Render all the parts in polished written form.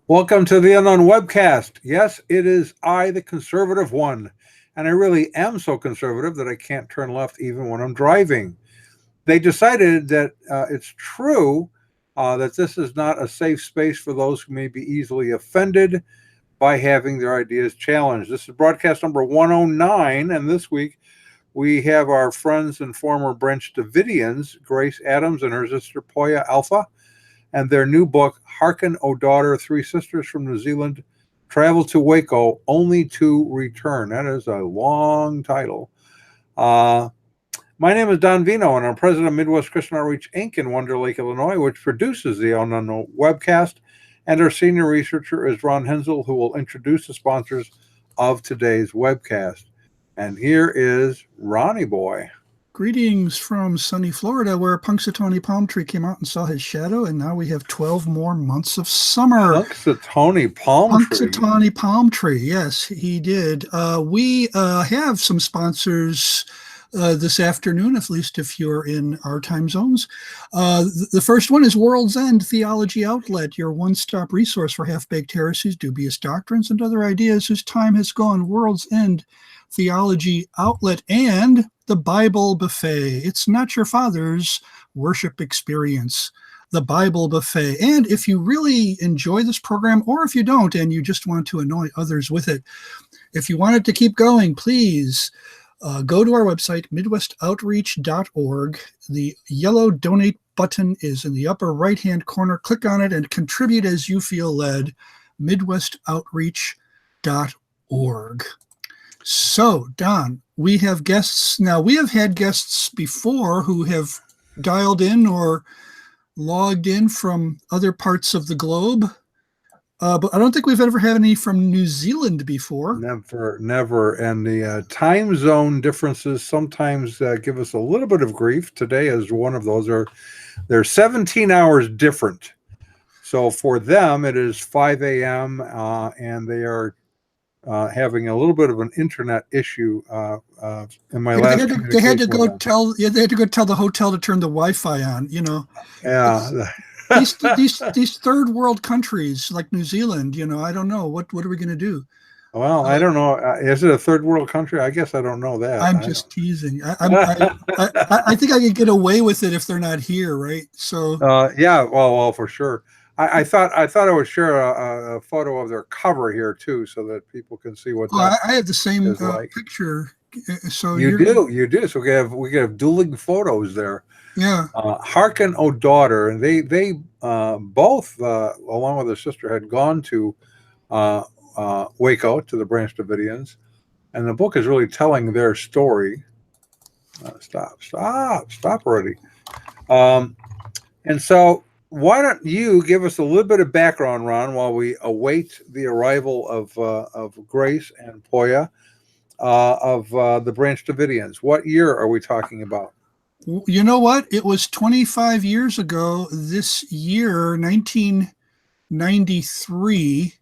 Welcome to the Unknown Webcast. Yes, it is I, the conservative one, and I really am so conservative that I can't turn left even when I'm driving. They decided that it's true that this is not a safe space for those who may be easily offended by having their ideas challenged. This is broadcast number 109, and this week we have our friends and former Branch Davidians, Grace Adams and her sister Poia Alpha, and their new book, Hearken, O Daughter, Three Sisters from New Zealand Travel to Waco, Only to Return. That is a long title. My name is Don Vino, and I'm president of Midwest Christian Outreach, Inc. in Wonder Lake, Illinois, which produces the Unknown Webcast. And our senior researcher is Ron Hensel, who will introduce the sponsors of today's webcast. And here is Ronnie Boy. Greetings from sunny Florida, where Punxsutawney Palm Tree came out and saw his shadow, and now we have 12 more months of summer. Punxsutawney Palm Tree, yes, he did. We have some sponsors this afternoon, at least if you're in our time zones. The first one is World's End Theology Outlet, your one-stop resource for half-baked heresies, dubious doctrines, and other ideas whose time has gone. World's End Theology Outlet, and the Bible Buffet. It's not your father's worship experience. The Bible Buffet. And if you really enjoy this program, or if you don't and you just want to annoy others with it, if you want it to keep going, please go to our website, midwestoutreach.org. The yellow donate button is in the upper right-hand corner. Click on it and contribute as you feel led. midwestoutreach.org. So, Don, we have guests now. We have had guests before who have dialed in or logged in from other parts of the globe, but I don't think we've ever had any from New Zealand before. Never. And the time zone differences sometimes give us a little bit of grief. Today is one of those. They're 17 hours different. So for them, it is 5 a.m., and they are having a little bit of an internet issue in my last. They had to go tell the hotel to turn the Wi-Fi on. You know. Yeah. these third world countries like New Zealand. You know, I don't know what are we going to do. Well, I don't know. Is it a third world country? I guess I don't know that. I'm just teasing. I think I could get away with it if they're not here, right? So. Yeah. Well, for sure. I thought I would share a photo of their cover here too, so that people can see what. I have the same picture. So you do. So we have dueling photos there. Yeah. Hearken, O Daughter, and they both along with their sister had gone to Waco to the Branch Davidians, and the book is really telling their story. Stop already. And so. Why don't you give us a little bit of background, Ron, while we await the arrival of Grace and Poia of the Branch Davidians? What year are we talking about? You know what? It was 25 years ago this year, 1993.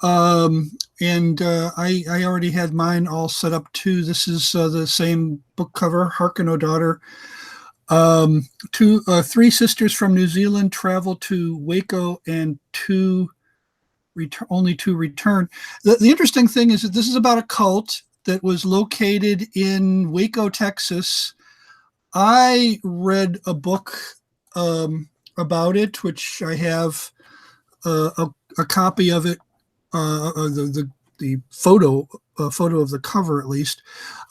And I already had mine all set up too. This is the same book cover, Hearken, O Daughter. Three sisters from New Zealand travel to Waco, and only to return. The interesting thing is that this is about a cult that was located in Waco, Texas. I read a book about it, which I have a copy of it, the photo of the cover at least.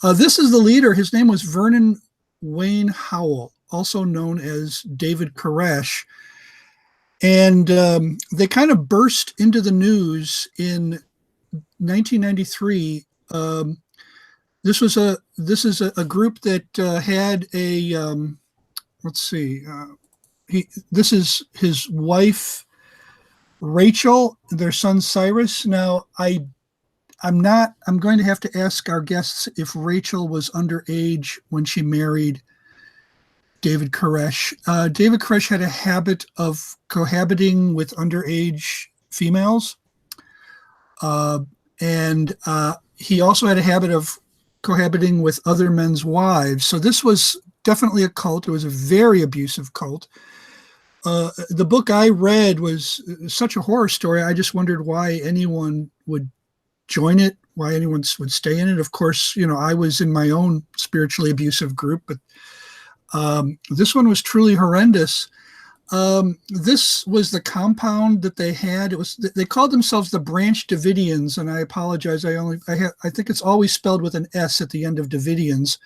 This is the leader. His name was Vernon Wayne Howell, also known as David Koresh. And they kind of burst into the news in 1993. This is a group that had a this is his wife Rachel, their son Cyrus. Now I'm going to have to ask our guests if Rachel was underage when she married David Koresh. David Koresh had a habit of cohabiting with underage females. And he also had a habit of cohabiting with other men's wives. So this was definitely a cult. It was a very abusive cult. The book I read was such a horror story. I just wondered why anyone would join it, why anyone would stay in it. Of course, I was in my own spiritually abusive group, but this one was truly horrendous. This was the compound that they had. They called themselves the Branch Davidians, and I apologize. I think it's always spelled with an S at the end of Davidians.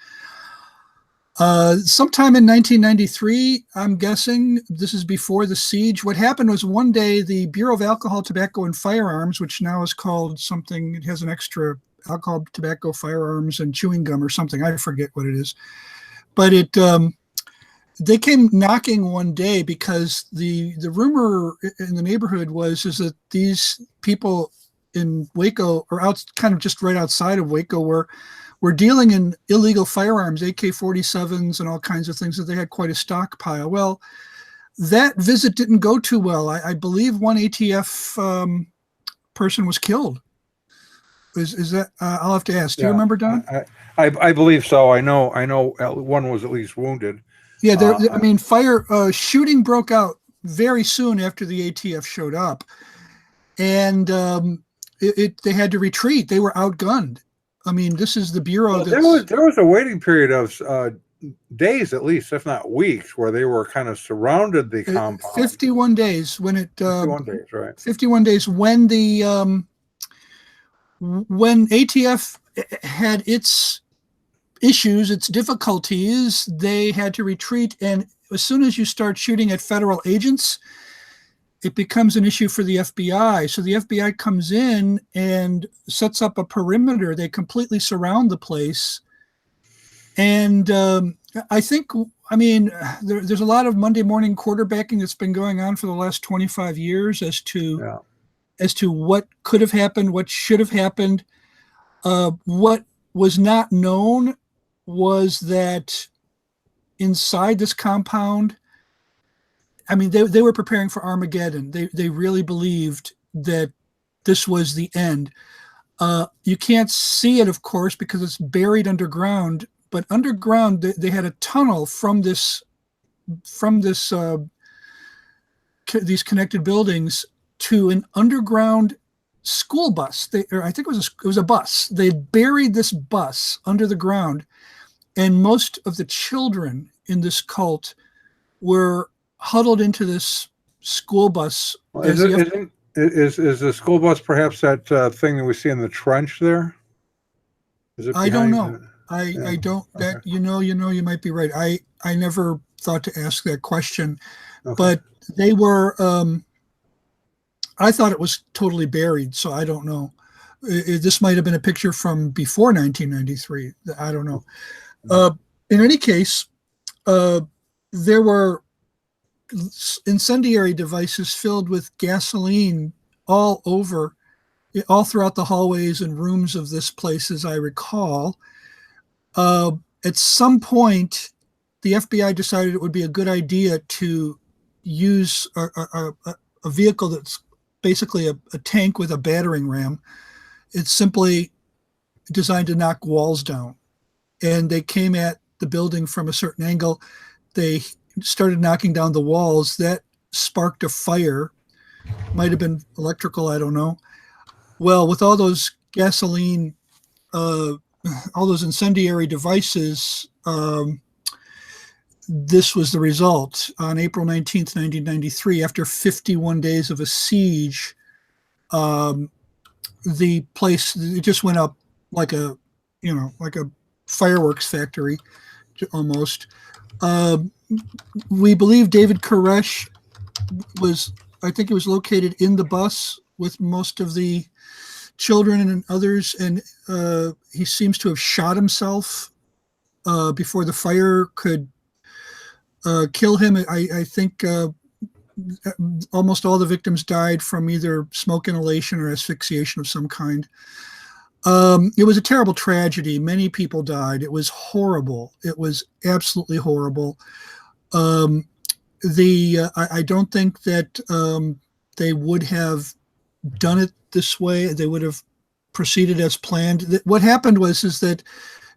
Sometime in 1993, I'm guessing, this is before the siege. What happened was one day the Bureau of Alcohol, Tobacco, and Firearms, which now is called something, it has an extra alcohol, tobacco, firearms, and chewing gum or something. I forget what it is. But they came knocking one day because the rumor in the neighborhood is that these people in Waco, or kind of just right outside of Waco, were dealing in illegal firearms, AK-47s and all kinds of things, that they had quite a stockpile. Well, that visit didn't go too well. I believe one ATF person was killed. Is that? I'll have to ask. Do you remember, Don? I believe so. I know one was at least wounded. Yeah, shooting broke out very soon after the ATF showed up, and they had to retreat. They were outgunned. I mean, this is the Bureau. Well, there was a waiting period of days, at least, if not weeks, where they were kind of surrounded the compound. 51 days when it. 51 days, right? 51 days when the when ATF had its issues, its difficulties, they had to retreat. And as soon as you start shooting at federal agents, it becomes an issue for the FBI. So the FBI comes in and sets up a perimeter. They completely surround the place. And I think, there's a lot of Monday morning quarterbacking that's been going on for the last 25 years as to what could have happened, what should have happened. What was not known was that inside this compound, they were preparing for Armageddon. They really believed that this was the end. You can't see it, of course, because it's buried underground. But underground, they had a tunnel from these connected buildings to an underground school bus. I think it was a bus. They buried this bus under the ground, and most of the children in this cult were huddled into this school bus. Is the school bus perhaps that thing that we see in the trench there? Is it? I don't know. I don't. That okay. You might be right. I never thought to ask that question, but they were. I thought it was totally buried, so I don't know. This might have been a picture from before 1993. I don't know. In any case, there were incendiary devices filled with gasoline all throughout the hallways and rooms of this place, as I recall. At some point, the FBI decided it would be a good idea to use a vehicle that's basically a tank with a battering ram. It's simply designed to knock walls down. And they came at the building from a certain angle. They started knocking down the walls. That sparked a fire. Might have been electrical, I don't know. Well, with all those gasoline, all those incendiary devices, this was the result. On April 19th, 1993, after 51 days of a siege, the place, it just went up like a fireworks factory, almost. We believe David Koresh was located in the bus with most of the children and others, and he seems to have shot himself before the fire could kill him. I think almost all the victims died from either smoke inhalation or asphyxiation of some kind. It was a terrible tragedy. Many people died. It was horrible. It was absolutely horrible. I don't think that they would have done it this way. They would have proceeded as planned. What happened was that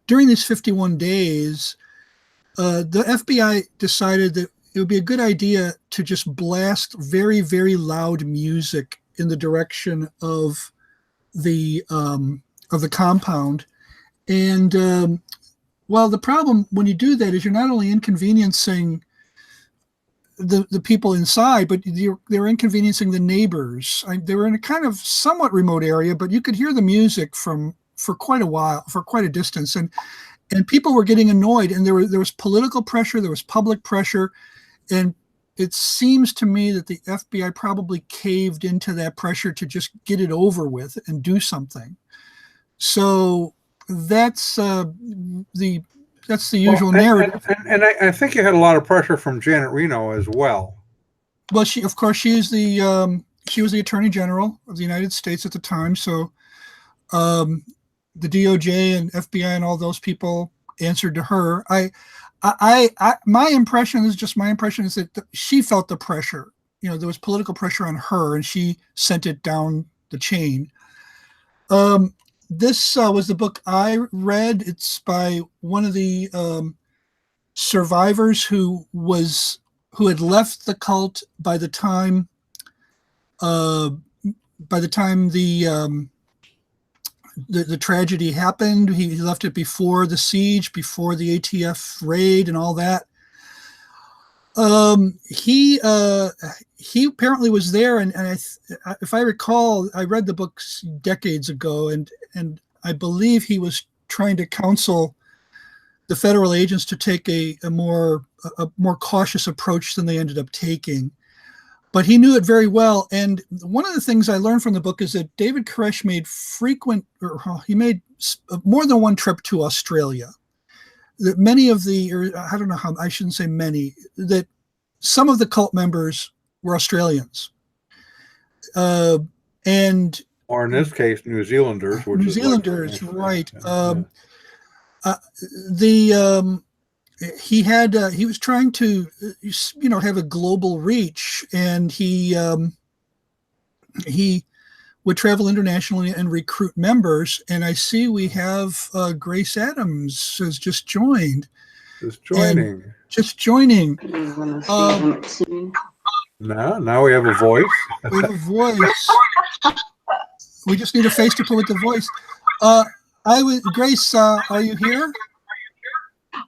during these 51 days, the FBI decided that would be a good idea to just blast very, very loud music in the direction of the compound. And well, the problem when you do that is you're not only inconveniencing the people inside, but they're inconveniencing the neighbors. They were in a kind of somewhat remote area, but you could hear the music for quite a while, for quite a distance, and people were getting annoyed. And there was political pressure, there was public pressure, and it seems to me that the FBI probably caved into that pressure to just get it over with and do something. So that's the usual narrative. And I think you had a lot of pressure from Janet Reno as well. Well, she was the Attorney General of the United States at the time. So the DOJ and FBI and all those people answered to her. My impression is that she felt the pressure. There was political pressure on her, and she sent it down the chain. This was the book I read. It's by one of the survivors who had left the cult by the time the tragedy happened. He left it before the siege, before the ATF raid and all that. He apparently was there, and if I recall, I read the books decades ago, and I believe he was trying to counsel the federal agents to take a more cautious approach than they ended up taking. But he knew it very well. And one of the things I learned from the book is that David Koresh made more than one trip to Australia. That that some of the cult members were Australians. Or in this case, New Zealanders. New Zealanders, right. He was trying to, have a global reach, and he would travel internationally and recruit members. And I see we have Grace Adams has just joined. Just joining. Now we have a voice. We have a voice. We just need a face to put with the voice. Grace, are you here?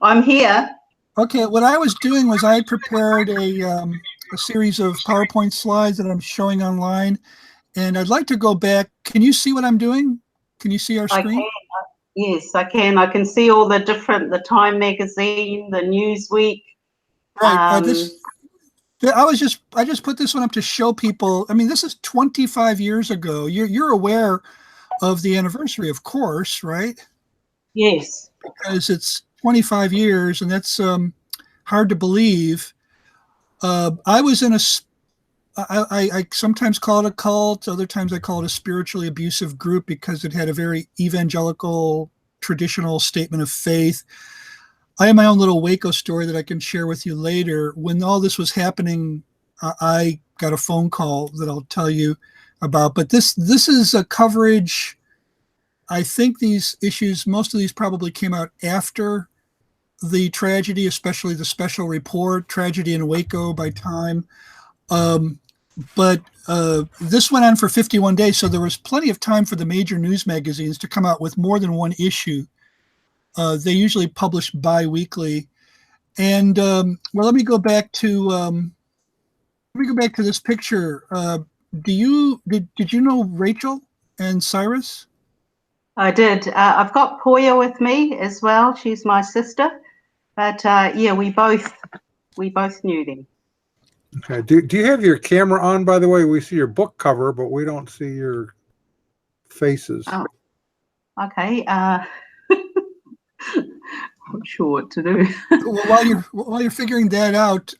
I'm here. Okay, what I was doing was I prepared a series of PowerPoint slides that I'm showing online, and I'd like to go back. Can you see what I'm doing? Can you see our screen? I can. Yes, I can. I can see all the Time magazine, the Newsweek. Right. I just put this one up to show people. I mean, this is 25 years ago. You're aware of the anniversary, of course, right? Yes. Because it's 25 years, and that's hard to believe. I was in I sometimes call it a cult, other times I call it a spiritually abusive group because it had a very evangelical, traditional statement of faith. I have my own little Waco story that I can share with you later. When all this was happening, I got a phone call that I'll tell you about. But this is a coverage. I think these issues, most of these probably came out after the tragedy, especially the special report, Tragedy in Waco by Time. But this went on for 51 days, so there was plenty of time for the major news magazines to come out with more than one issue. They usually publish bi-weekly. And well, let me go back to this picture. Did you know Rachel and Cyrus? I did. I've got Poia with me as well. She's my sister. But yeah, we both knew them. Okay. Do you have your camera on, by the way? We see your book cover, but we don't see your faces. Oh, okay. I'm not sure what to do. Well, while you're figuring that out,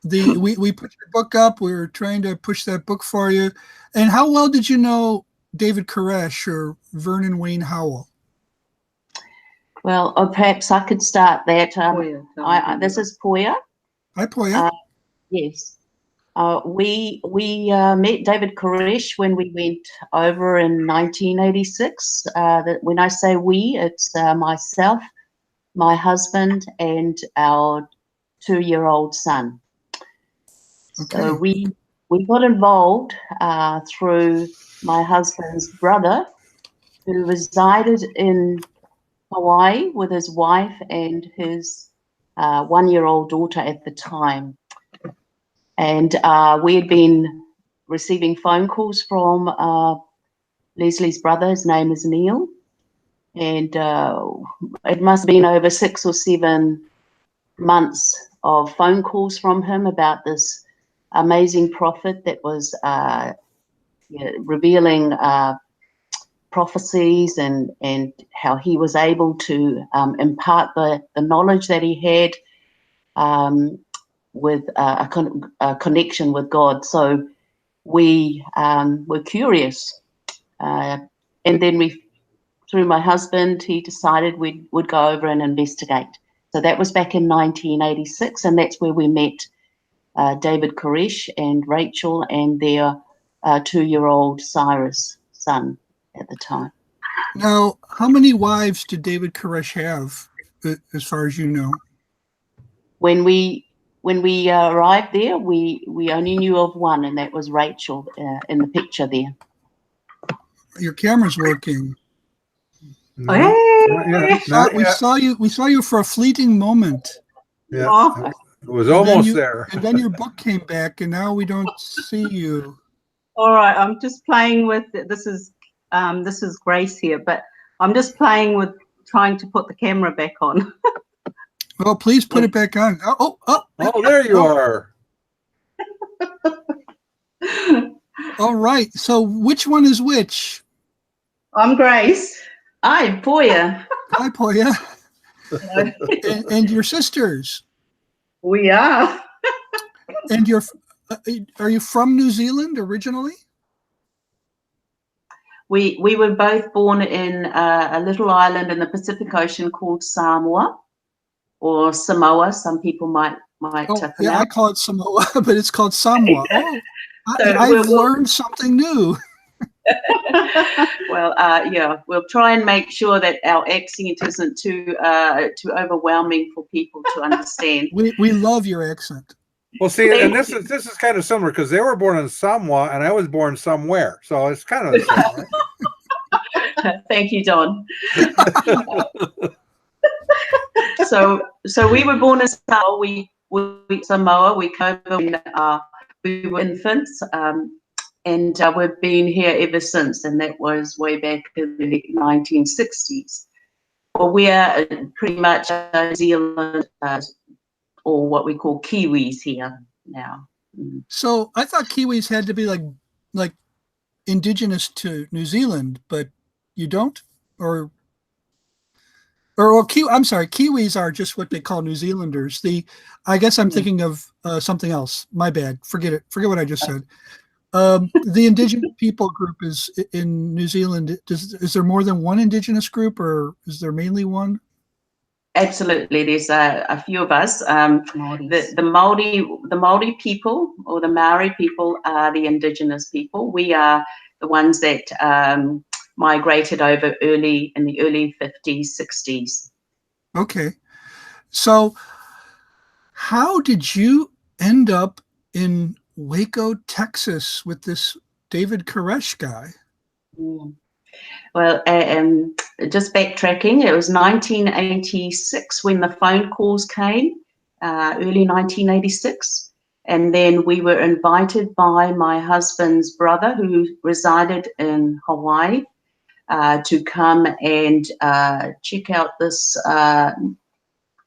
we put your book up. We were trying to push that book for you. And how well did you know David Koresh or Vernon Wayne Howell? Well, perhaps I could start that. This is Poia. Hi, Poia. Yes. We met David Koresh when we went over in 1986. When I say we, it's myself, my husband, and our 2-year-old son. Okay. So we got involved through my husband's brother, who resided in Hawaii with his wife and his 1-year-old daughter at the time. And we had been receiving phone calls from Leslie's brother. His name is Neil. And it must have been over 6 or 7 months of phone calls from him about this amazing prophet that was revealing prophecies and how he was able to impart the knowledge that he had with a connection with God. So we were curious. And then through my husband, he decided we would go over and investigate. So that was back in 1986, and that's where we met David Koresh and Rachel and their 2-year-old Cyrus son at the time. Now, how many wives did David Koresh have, as far as you know? When we arrived there, we only knew of one, and that was Rachel in the picture there. Your camera's working. No, Hey! We saw you for a fleeting moment. Yeah, Oh. it was almost there. And then your book came back, and now we don't see you. All right, I'm just playing with this is Grace here, but I'm just playing with trying to put the camera back on. Well, please put it back on. Oh, There you are. all right. So which one is which? I'm Grace. I'm Poia. Hi, Poia. and your sisters. We are. And are you from New Zealand originally? We were both born in a little island in the Pacific Ocean called Samoa, or Samoa. Some people might Yeah, pronounce. I call it Samoa, but it's called Samoa. Oh, So I've learned something new. Well, we'll try and make sure that our accent isn't too overwhelming for people to understand. We love your accent. Well, see, and this is kind of similar because they were born in Samoa and I was born somewhere, so it's kind of the same, right? Thank you, Don. So we were born in Samoa. We Samoa. We came over when we were infants, and we've been here ever since. And that was way back in the 1960s. Well, we are pretty much New Zealand, or what we call Kiwis here now. So I thought Kiwis had to be like indigenous to New Zealand, but you don't, I'm sorry, Kiwis are just what they call New Zealanders. I guess I'm thinking of something else. My bad. Forget it. Forget what I just said. The indigenous people group is in New Zealand. Is there more than one indigenous group, or is there mainly one? Absolutely, there's a few of us. The Maori people, or the Maori people, are the indigenous people. We are the ones that migrated over in the early 50s, 60s. Okay, so how did you end up in Waco, Texas, with this David Koresh guy? Well, just backtracking, it was 1986 when the phone calls came, early 1986. And then we were invited by my husband's brother, who resided in Hawaii, to come and check out this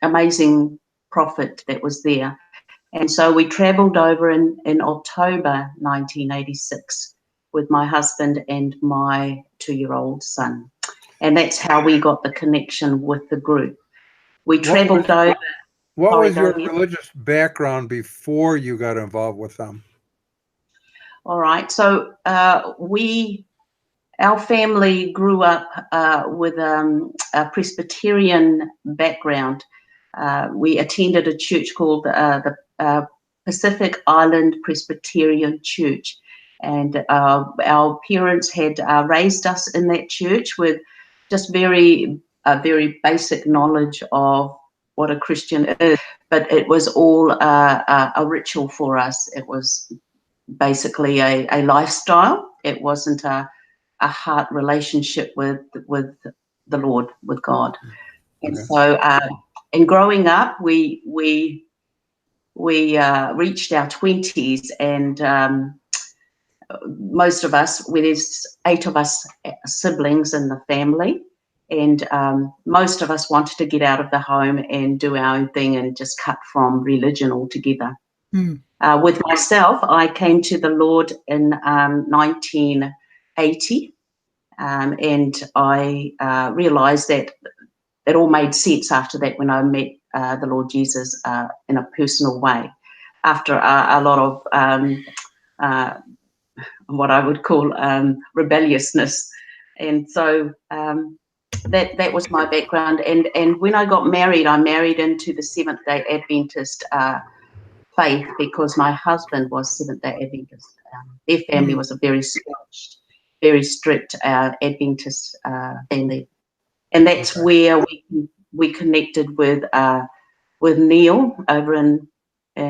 amazing prophet that was there. And so we traveled over in October 1986 with my husband and my 2-year-old son. And that's how we got the connection with the group. We traveled over. What was your religious background before you got involved with them? All right. So our family grew up with a Presbyterian background. We attended a church called the Pacific Island Presbyterian Church. And our parents had raised us in that church with just very basic knowledge of what a Christian is, but it was all a ritual for us. It was basically a lifestyle. It wasn't a heart relationship with the Lord, with God. And so, in growing up, we reached our 20s, and most of us, there's 8 of us siblings in the family, and most of us wanted to get out of the home and do our own thing and just cut from religion altogether. With myself, I came to the Lord in 1980, and I realized that it all made sense after that when I met the Lord Jesus in a personal way, after a lot of what I would call rebelliousness. And so that was my background. And when I got married, I married into the Seventh-day Adventist faith, because my husband was Seventh-day Adventist. Their family was a very strict Adventist family. And that's where we connected with Neil over in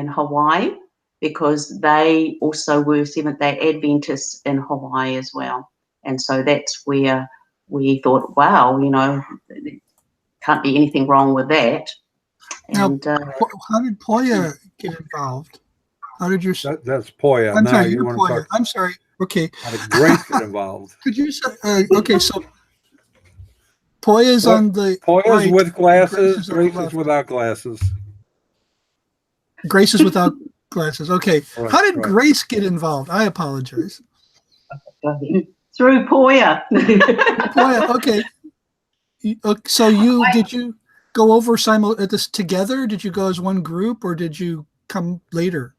Hawaii, because they also were Seventh-day Adventists in Hawaii as well. And so that's where we thought, wow, there can't be anything wrong with that. And now, how did Poia get involved? How did your... That's Poia. I'm now sorry, you you're want Poia. to talk... I'm sorry. Okay. How did Grace get involved? Could you say... okay, so Poia's on the Poia's right, with glasses. Grace Grace is without glasses. Grace is without glasses. Okay. Right, How did Grace get involved? I apologize. Through Poia. Poia, okay. So did you go over at this together? Did you go as one group, or did you come later?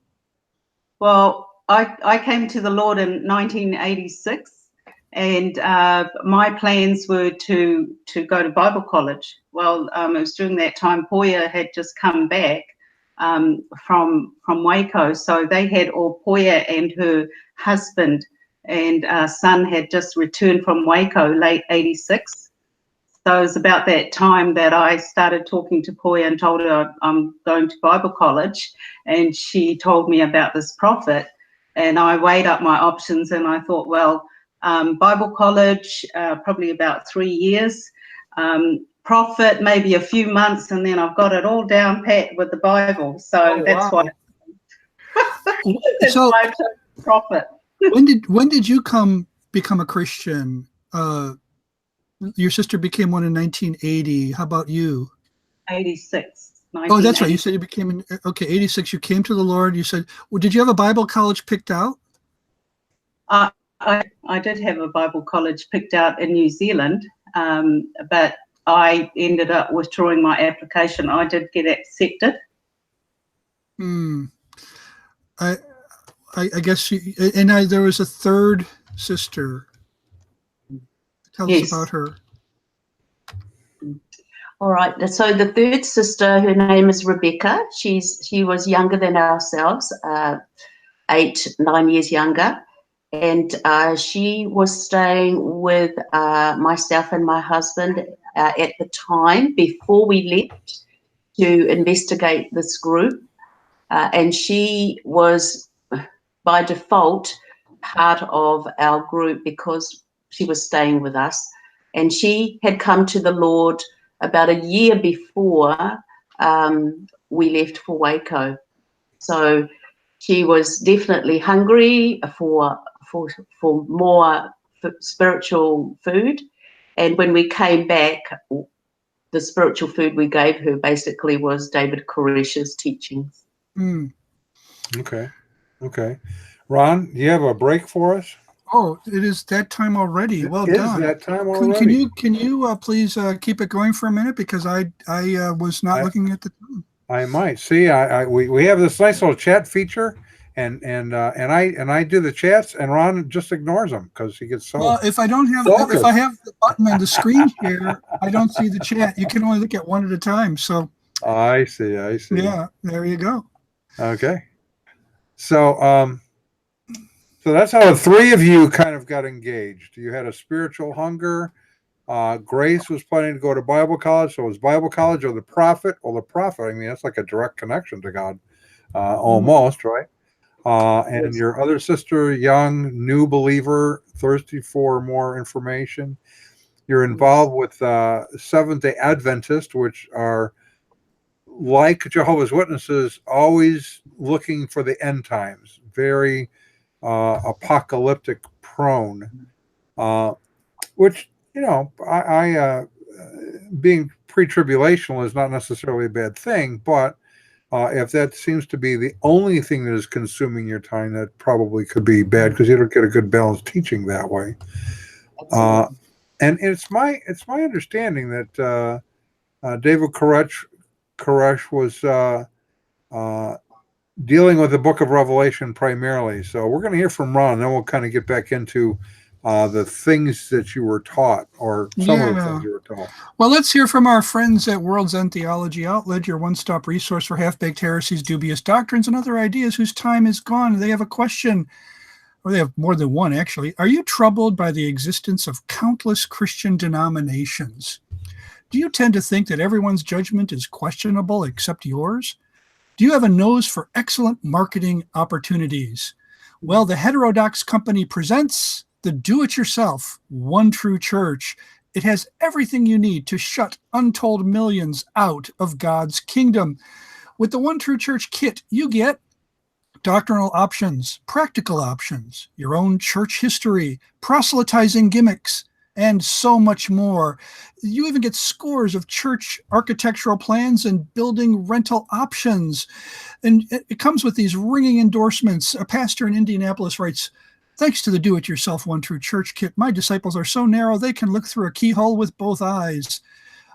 Well, I came to the Lord in 1986, and my plans were to go to Bible college. Well, it was during that time Poia had just come back from Waco, so they had Poia and her husband and son had just returned from Waco late 86. So it was about that time that I started talking to Poia and told her I'm going to Bible college, and she told me about this prophet, and I weighed up my options, and I thought, well, Bible college, probably about 3 years, prophet, maybe a few months, and then I've got it all down pat with the Bible. So that's why. That's so why I chose prophet. when did you become a Christian? Your sister became one in 1980. How about you? 86. Oh, that's right. You said you became 86. You came to the Lord. You said, well, did you have a Bible college picked out? I did have a Bible college picked out in New Zealand, but I ended up withdrawing my application. I did get accepted. I guess there was a third sister. Tell us about her. All right. So the third sister, her name is Rebecca. She was younger than ourselves, 8-9 years younger, and she was staying with myself and my husband at the time before we left to investigate this group, and she was by default part of our group because she was staying with us, and she had come to the Lord about a year before we left for Waco. So she was definitely hungry for more spiritual food, and when we came back, the spiritual food we gave her basically was David Koresh's teachings. Okay. Ron, do you have a break for us? Oh, it is that time already. Well done. It is that time already. Can you please keep it going for a minute, because I was not looking at the time. I might see. We have this nice little chat feature, and I do the chats, and Ron just ignores them because he gets so. Well, if I don't have if I have the button on the screen here, I don't see the chat. You can only look at one at a time. So. I see. Yeah, there you go. Okay. So so that's how the three of you kind of got engaged. You had a spiritual hunger. Grace was planning to go to Bible college, so it was Bible college or the prophet. Well, the prophet, I mean, that's like a direct connection to God, almost, right? And your other sister, young, new believer, thirsty for more information. You're involved with Seventh-day Adventists, which are, like Jehovah's Witnesses, always looking for the end times, very apocalyptic prone, which, you know, I being pre-tribulational is not necessarily a bad thing, but if that seems to be the only thing that is consuming your time, that probably could be bad, because you don't get a good balanced teaching that way. And it's my understanding that David Koresh was dealing with the Book of Revelation primarily. So we're going to hear from Ron, and then we'll kind of get back into the things that you were taught, or some of the things you were taught. Well, let's hear from our friends at World's End Theology Outlet, your one-stop resource for half-baked heresies, dubious doctrines, and other ideas whose time is gone. They have a question, or they have more than one, actually. Are you troubled by the existence of countless Christian denominations? Do you tend to think that everyone's judgment is questionable except yours? Do you have a nose for excellent marketing opportunities? Well, the Heterodox Company presents the do-it-yourself One True Church. It has everything you need to shut untold millions out of God's kingdom. With the One True Church kit, you get doctrinal options, practical options, your own church history, proselytizing gimmicks, and so much more. You even get scores of church architectural plans and building rental options. And it comes with these ringing endorsements. A pastor in Indianapolis writes, "Thanks to the do-it-yourself One True Church kit, my disciples are so narrow they can look through a keyhole with both eyes."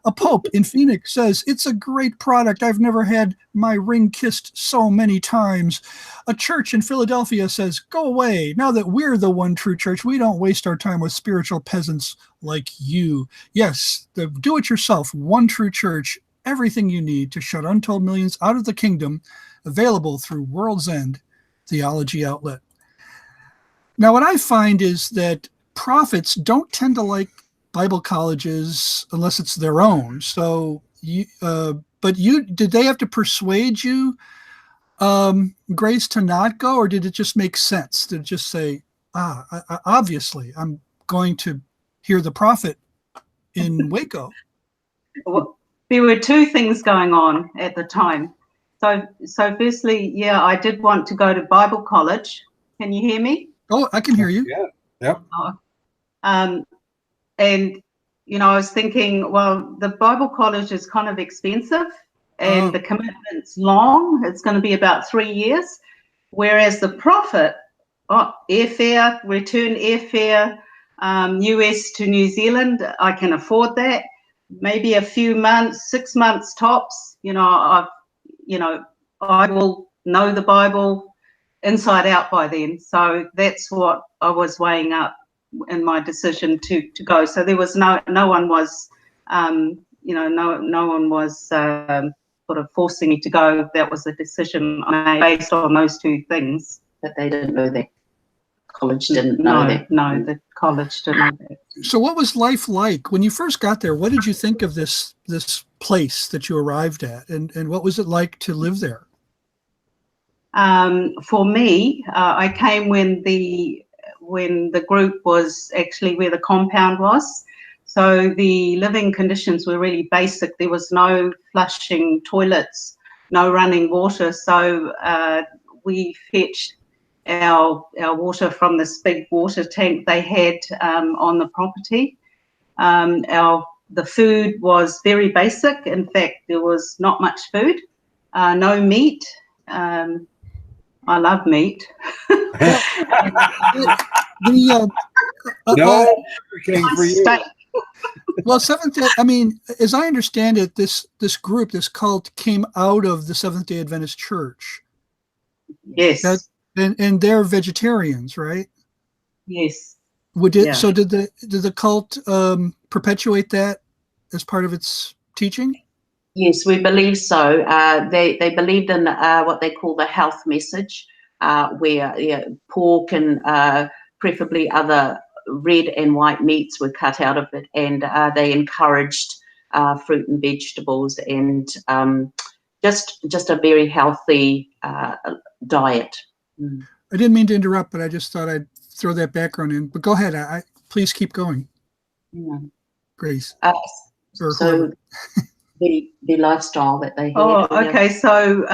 A pope in Phoenix says, "It's a great product. I've never had my ring kissed so many times." A church in Philadelphia says, "Go away. Now that we're the One True Church, we don't waste our time with spiritual peasants like you." Yes, the do-it-yourself One True Church, everything you need to shut untold millions out of the kingdom, available through World's End Theology Outlet. Now, what I find is that prophets don't tend to like Bible colleges unless it's their own. So, did they have to persuade you, Grace, to not go, or did it just make sense to just say, obviously, I'm going to hear the prophet in Waco? Well, there were two things going on at the time. So firstly, yeah, I did want to go to Bible college. Can you hear me? Oh, I can hear you. Yeah. Yep. And, you know, I was thinking, well, the Bible college is kind of expensive and the commitment's long. It's going to be about 3 years. Whereas the prophet, airfare, return airfare, US to New Zealand, I can afford that. Maybe a few months, 6 months tops. I will know the Bible inside out by then. So that's what I was weighing up in my decision to go. So there was no one was sort of forcing me to go. That was a decision I made based on those two things. But they didn't know that. College didn't know that. No, the college didn't know that. So what was life like when you first got there? What did you think of this place that you arrived at, and what was it like to live there? For me, I came when the group was actually where the compound was. So the living conditions were really basic. There was no flushing toilets, no running water. So we fetched our water from this big water tank they had on the property. The food was very basic. In fact, there was not much food, no meat. I love meat. Well, Seventh-day, I mean, as I understand it, this group, this cult, came out of the Seventh-day Adventist Church. Yes. And they're vegetarians, right? Yes. So did the cult perpetuate that as part of its teaching? Yes, we believe so. They believed in what they call the health message, where pork and preferably other red and white meats were cut out of it, and they encouraged fruit and vegetables, and just a very healthy diet. I didn't mean to interrupt, but I just thought I'd throw that background in. But go ahead. Please keep going. Yeah. Grace. So the lifestyle that they had. Oh, okay. So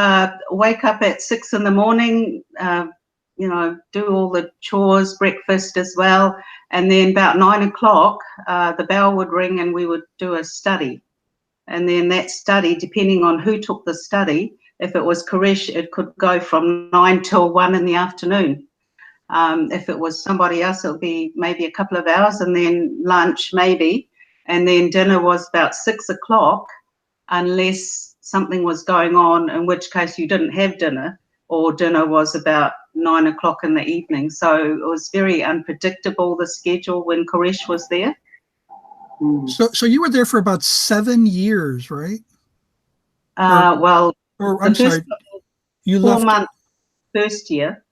wake up at 6 in the morning, do all the chores, breakfast as well. And then about 9 o'clock, the bell would ring and we would do a study. And then that study, depending on who took the study, if it was Koresh, it could go from 9 till 1 in the afternoon. If it was somebody else, it would be maybe a couple of hours, and then lunch maybe. And then dinner was about 6 o'clock, unless something was going on, in which case you didn't have dinner, or dinner was about 9 o'clock in the evening. So it was very unpredictable, the schedule, when Koresh was there. So you were there for about 7 years, right? I'm sorry, you 4 left months first year.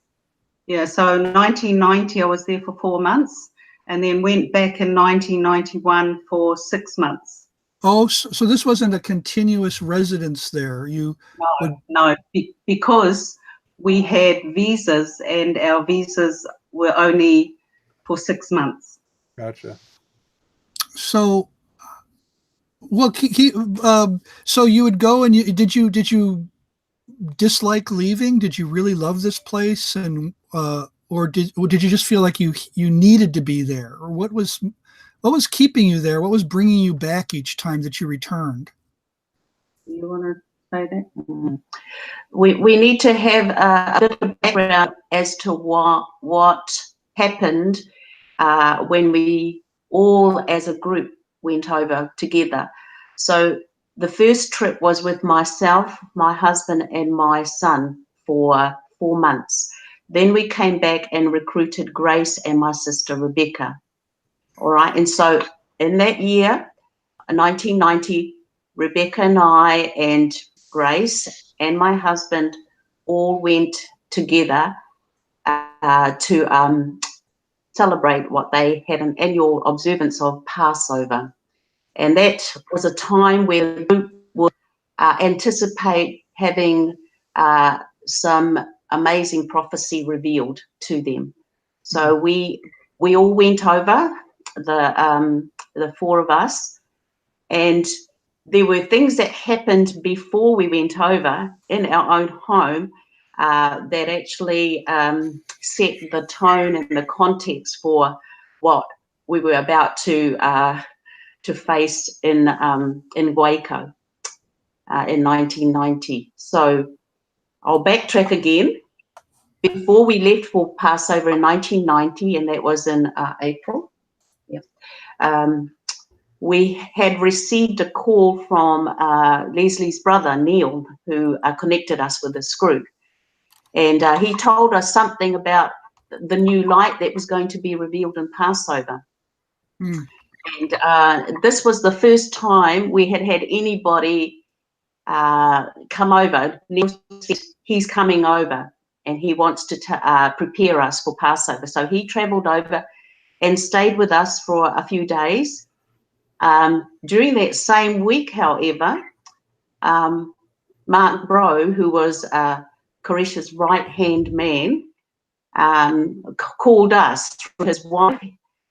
Yeah, so 1990 I was there for 4 months, and then went back in 1991 for 6 months. Oh, so this wasn't a continuous residence there. No, because we had visas, and our visas were only for 6 months. Gotcha. So, well, so you would go, and did you dislike leaving? Did you really love this place, and or did you just feel like you needed to be there, or what was keeping you there? What was bringing you back each time that you returned? You want to say that? We need to have a bit of background as to what happened when we all as a group went over together. So the first trip was with myself, my husband, and my son for 4 months. Then we came back and recruited Grace and my sister Rebecca. All right, and so in that year, 1990, Rebecca and I and Grace and my husband all went together to celebrate what they had an annual observance of Passover. And that was a time where the group would anticipate having some amazing prophecy revealed to them. So we all went over, the 4 of us, and there were things that happened before we went over in our own home that actually set the tone and the context for what we were about to face in Waco in 1990. So I'll backtrack again. Before we left for Passover in 1990, and that was in April, we had received a call from Leslie's brother, Neil, who connected us with this group. And he told us something about the new light that was going to be revealed in Passover. And this was the first time we had anybody come over. Neil said he's coming over and he wants to prepare us for Passover. So he traveled over and stayed with us for a few days. During that same week, however, Mark Bro, who was Koresh's right-hand man, called us through his wife.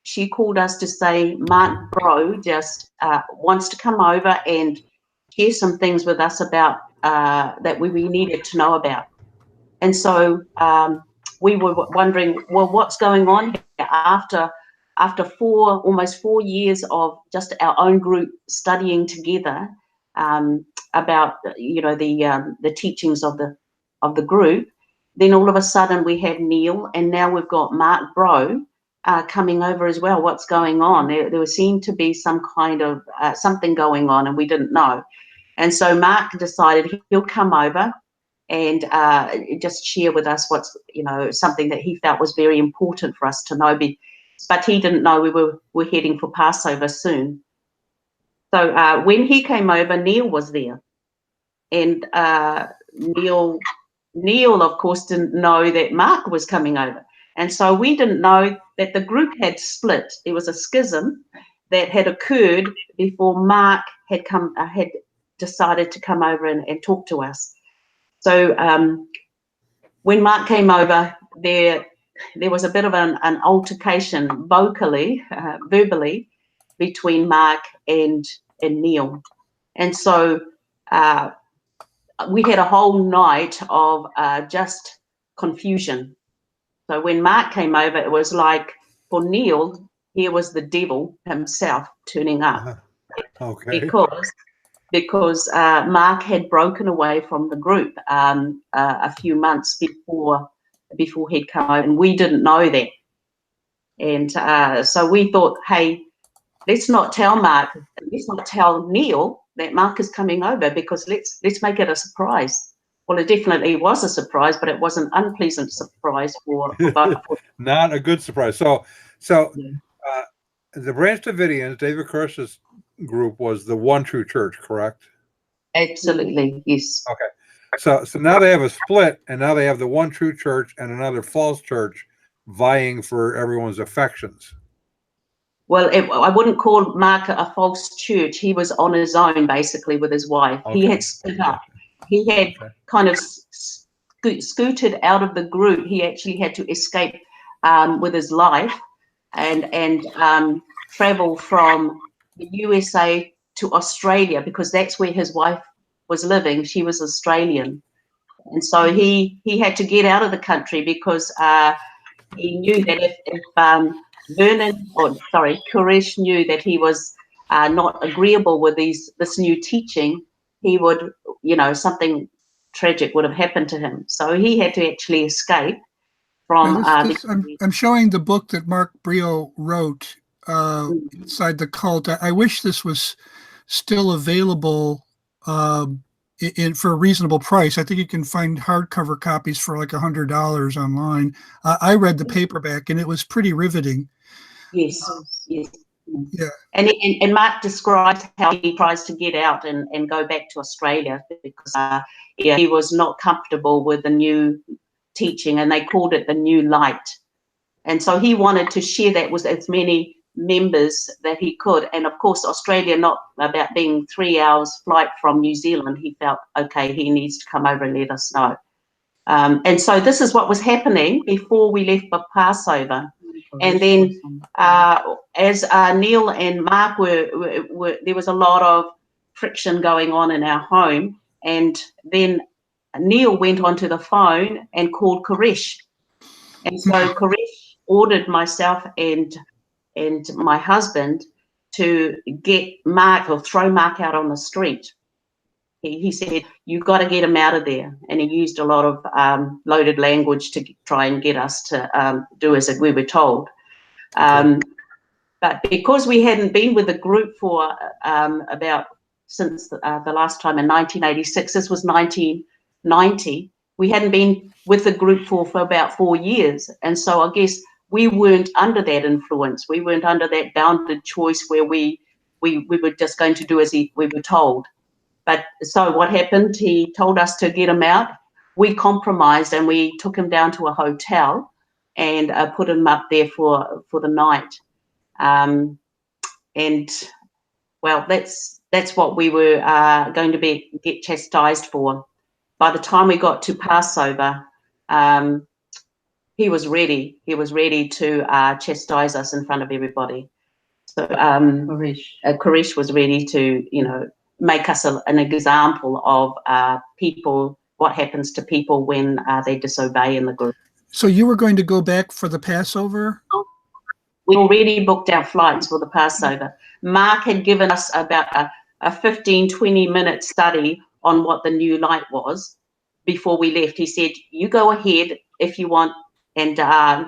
She called us to say Mark Bro just wants to come over and share some things with us about that we needed to know about. And so we were wondering, well, what's going on here after almost 4 years of just our own group studying together about the teachings of the group. Then all of a sudden we have Neil, and now we've got Mark Bro coming over as well. What's going on? There seemed to be some kind of something going on, and we didn't know. And so Mark decided he'll come over and just share with us what's something that he felt was very important for us to know. But he didn't know we were heading for Passover soon. So when he came over, Neil was there, and Neil, of course, didn't know that Mark was coming over. And so we didn't know that the group had split. There was a schism that had occurred before Mark had decided to come over and talk to us. So when Mark came over, there was a bit of an altercation verbally, between Mark and Neil. And so we had a whole night of just confusion. So when Mark came over, it was like for Neil, here was the devil himself turning up. Okay. Because Mark had broken away from the group a few months before he'd come over, and we didn't know that. And so we thought, hey, let's not tell Neil that Mark is coming over, because let's make it a surprise. Well, it definitely was a surprise, but it was an unpleasant surprise for both. Not a good surprise. So the Branch Davidians, David Koresh's group, was the one true church, correct? Absolutely, yes. Okay. So now they have a split, and now they have the one true church and another false church vying for everyone's affections. Well, I wouldn't call Mark a false church. He was on his own, basically, with his wife. Okay. He had split up. He had kind of scooted out of the group. He actually had to escape with his life and travel from the USA to Australia, because that's where his wife was living. She was Australian. And so he had to get out of the country, because he knew that if Koresh knew that he was not agreeable with this new teaching, he would, something tragic would have happened to him. So he had to actually escape from. I'm showing the book that Mark Brio wrote, Inside the Cult. I wish this was still available for a reasonable price. I think you can find hardcover copies for like $100 online. I read the paperback, and it was pretty riveting. Yes. Yeah. And Mark describes how he tries to get out and go back to Australia, because he was not comfortable with the new teaching, and they called it the new light. And so he wanted to share that with as many members that he could. And of course, Australia, not about being 3 hours flight from New Zealand, he felt, okay, he needs to come over and let us know. And so this is what was happening before we left for Passover. And then as Neil and Mark were, there was a lot of friction going on in our home. And then Neil went onto the phone and called Koresh. And so Koresh ordered myself and my husband to get Mark, or throw Mark out on the street. He said, you've got to get him out of there. And he used a lot of loaded language to try and get us to do as we were told. But because we hadn't been with the group for since the last time in 1986, this was 1990, we hadn't been with the group for about 4 years. And so I guess we weren't under that influence. We weren't under that bounded choice where we were just going to do as we were told. But so what happened, he told us to get him out. We compromised, and we took him down to a hotel and put him up there for the night. And well, that's what we were going to get chastised for. By the time we got to Passover, he was ready. He was ready to chastise us in front of everybody. So Koresh was ready to, make us an example of people, what happens to people when they disobey in the group. So you were going to go back for the Passover? We already booked our flights for the Passover. Mark had given us about a 15, 20-minute study on what the new light was before we left. He said, you go ahead if you want, and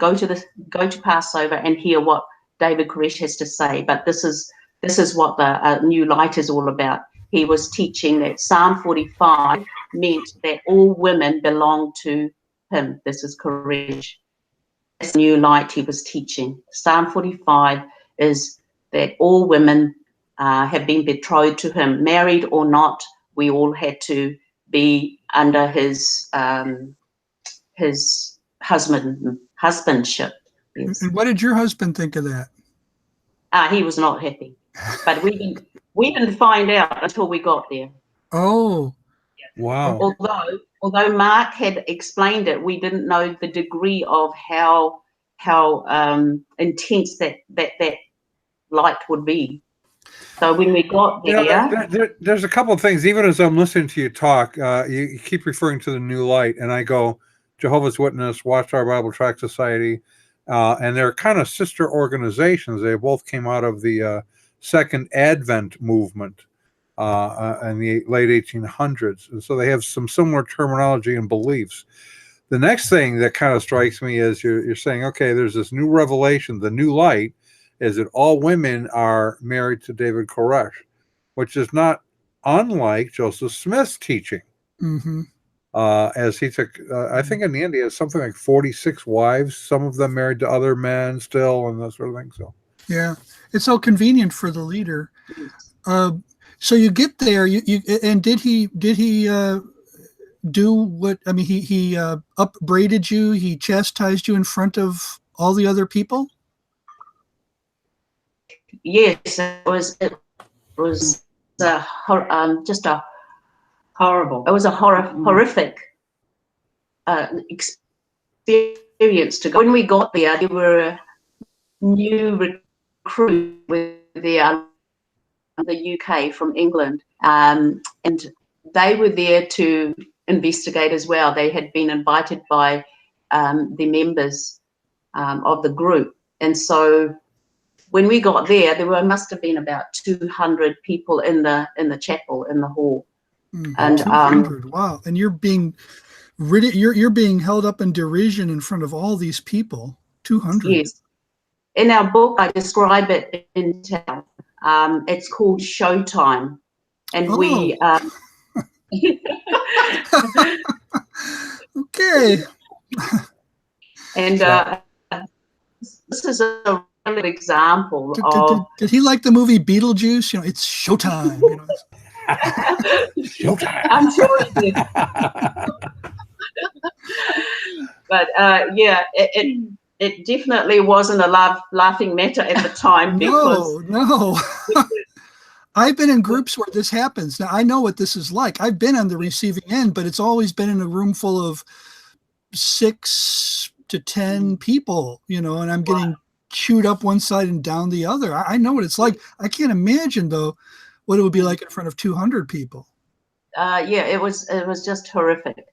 go to Passover and hear what David Koresh has to say. But this is what the new light is all about. He was teaching that Psalm 45 meant that all women belong to him. This is Koresh. This new light he was teaching. Psalm 45 is that all women have been betrothed to him, married or not. We all had to be under his husbandship. Yes. And what did your husband think of that? He was not happy, but we didn't find out until we got there. Oh, Wow. Although Mark had explained it, we didn't know the degree of how intense that light would be. So when we got there, There's a couple of things. Even as I'm listening to you talk, you keep referring to the New Light, and I go, Jehovah's Witness, Watchtower Bible Tract Society, and they're kind of sister organizations. They both came out of the Second Advent movement in the late 1800s, and so they have some similar terminology and beliefs. The next thing that kind of strikes me is you're saying, okay, there's this new revelation, the New Light, is that all women are married to David Koresh, which is not unlike Joseph Smith's teaching. mm-hmm. As he took, I think in the end he has something like 46 wives, some of them married to other men still, and that sort of thing. So Yeah, it's so convenient for the leader. So you get there, and did he do what? I mean, he upbraided you, he chastised you in front of all the other people. yes, it was just a Horrible. It was a horrific experience to go. When we got there were a new recruit with the UK from England, and they were there to investigate as well. They had been invited by the members of the group, and so when we got there must have been about 200 people in the chapel, in the hall. And 200, wow! And you're being you're being held up in derision in front of all these people. 200. Yes. In our book, I describe it in town. It's called Showtime, and we. Okay. And this is a real example of. Did he like the movie Beetlejuice? You know, it's showtime. You know. Showtime. I'm sure he did. But yeah, it definitely wasn't a laughing matter at the time. Because no. I've been in groups where this happens. Now I know what this is like. I've been on the receiving end, but it's always been in a room full of 6 to 10 people, you know, and I'm getting chewed up one side and down the other. I know what it's like. I can't imagine though what it would be like in front of 200 people. Yeah, it was just horrific.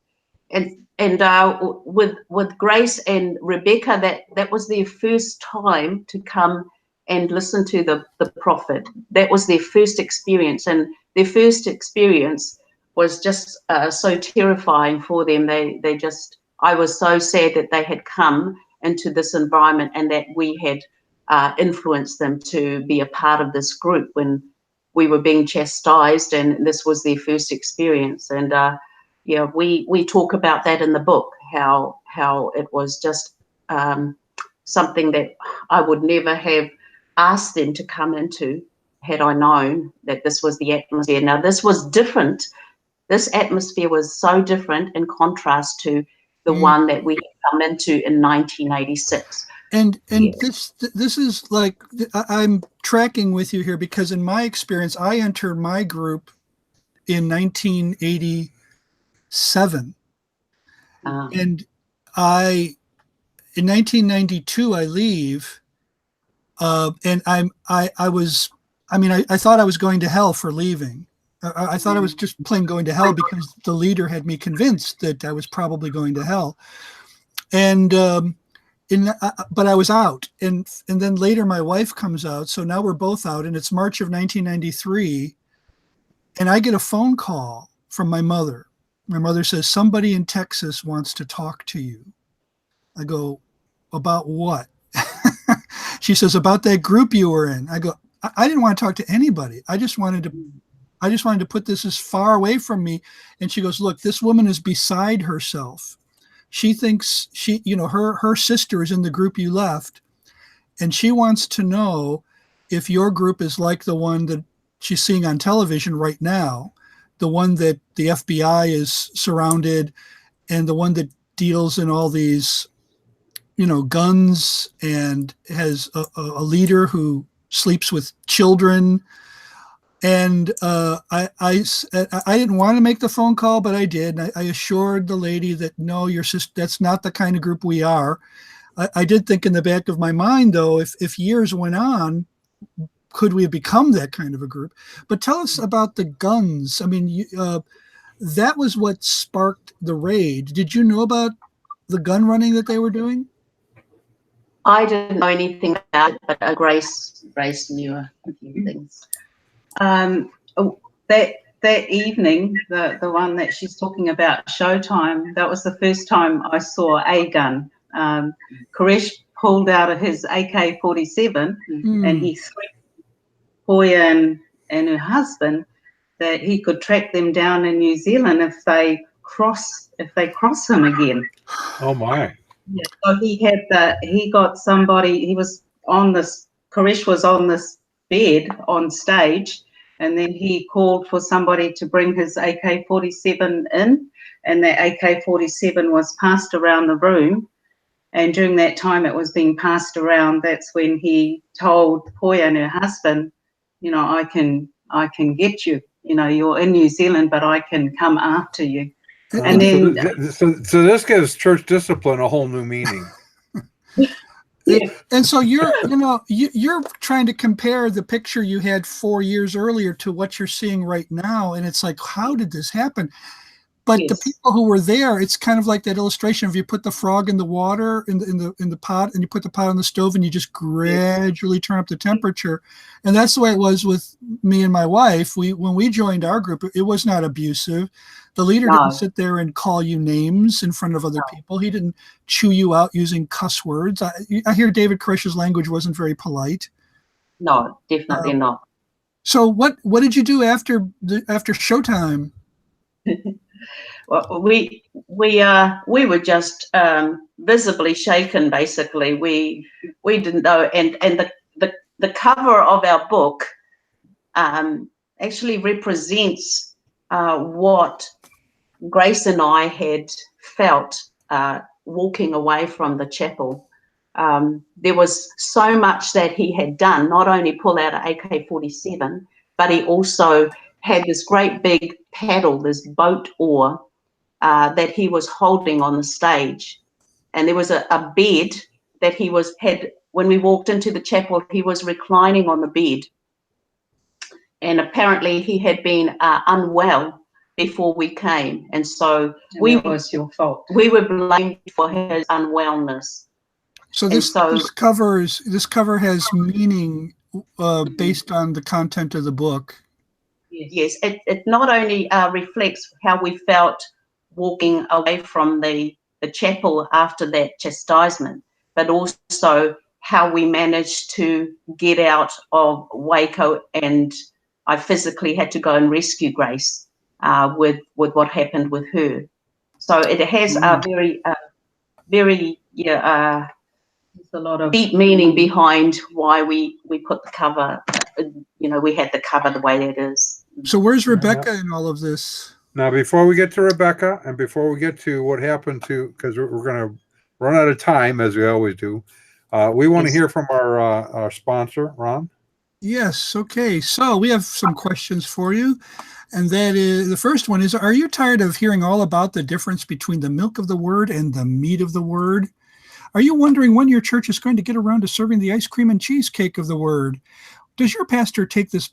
And with Grace and Rebecca, that was their first time to come and listen to the prophet. That was their first experience, and their first experience was just so terrifying for them. I was so sad that they had come into this environment and that we had influenced them to be a part of this group when we were being chastised, and this was their first experience. And yeah, we talk about that in the book, how it was just something that I would never have asked them to come into had I known that this was the atmosphere. Now, this was different. This atmosphere was so different in contrast to the one that we had come into in 1986. And yes. this is like, I'm tracking with you here because in my experience, I entered my group in 1987. And in 1992, I leave. And I thought I was going to hell for leaving. I thought I was just plain going to hell because the leader had me convinced that I was probably going to hell. And, but I was out, and then later my wife comes out, so now we're both out, and it's March of 1993, and I get a phone call from my mother. My mother says, somebody in Texas wants to talk to you. I go, about what? She says, about that group you were in. I go, I didn't want to talk to anybody. I just wanted to put this as far away from me. And she goes, look, this woman is beside herself. She thinks her sister is in the group you left, and she wants to know if your group is like the one that she's seeing on television right now, the one that the FBI is surrounded, and the one that deals in all these guns and has a leader who sleeps with children. And I didn't want to make the phone call, but I did. I assured the lady that no, your sister, that's not the kind of group we are. I did think in the back of my mind, though, if years went on, could we have become that kind of a group? But tell us about the guns. I mean, that was what sparked the raid. Did you know about the gun running that they were doing? I didn't know anything about it, but Grace knew a few things. That evening, the one that she's talking about, Showtime, that was the first time I saw a gun. Koresh pulled out of his AK-47 and he threatened Poia and her husband that he could track them down in New Zealand if they cross him again. Oh my! Yeah, so he got somebody. He was on this. Koresh was on this bed on stage, and then he called for somebody to bring his AK-47 in, and that AK-47 was passed around the room. And during that time it was being passed around, that's when he told Poia and her husband, I can get you. You're in New Zealand, but I can come after you. And then, so this gives church discipline a whole new meaning. yeah. And so you're trying to compare the picture you had 4 years earlier to what you're seeing right now, and it's like, how did this happen? But Yes. the people who were there, it's kind of like that illustration of you put the frog in the water in the pot, and you put the pot on the stove, and you just gradually turn up the temperature. And that's the way it was with me and my wife. When we joined our group, it was not abusive. The leader didn't sit there and call you names in front of other people. He didn't chew you out using cuss words. I hear David Koresh's language wasn't very polite. No, definitely not. So what did you do after Showtime? Well, we were just visibly shaken. Basically, we didn't know, and the cover of our book actually represents what Grace and I had felt walking away from the chapel. There was so much that he had done. Not only pull out an AK-47, but he also had this great big paddle, this boat oar, that he was holding on the stage. And there was a bed that he had, when we walked into the chapel, he was reclining on the bed. And apparently he had been unwell before we came. And so that was your fault. We were blamed for his unwellness. So this cover has meaning based on the content of the book. Yes, it not only reflects how we felt walking away from the chapel after that chastisement, but also how we managed to get out of Waco, and I physically had to go and rescue Grace with what happened with her. So it has a very there's a lot of deep meaning behind why we put the cover. We had the cover the way it is. So where's Rebecca in all of this? Now, before we get to Rebecca, and before we get to what happened to, because we're going to run out of time, as we always do, we want to hear from our sponsor, Ron. Yes. Okay. So we have some questions for you. And that is, the first one is, are you tired of hearing all about the difference between the milk of the word and the meat of the word? Are you wondering when your church is going to get around to serving the ice cream and cheesecake of the word? Does your pastor take this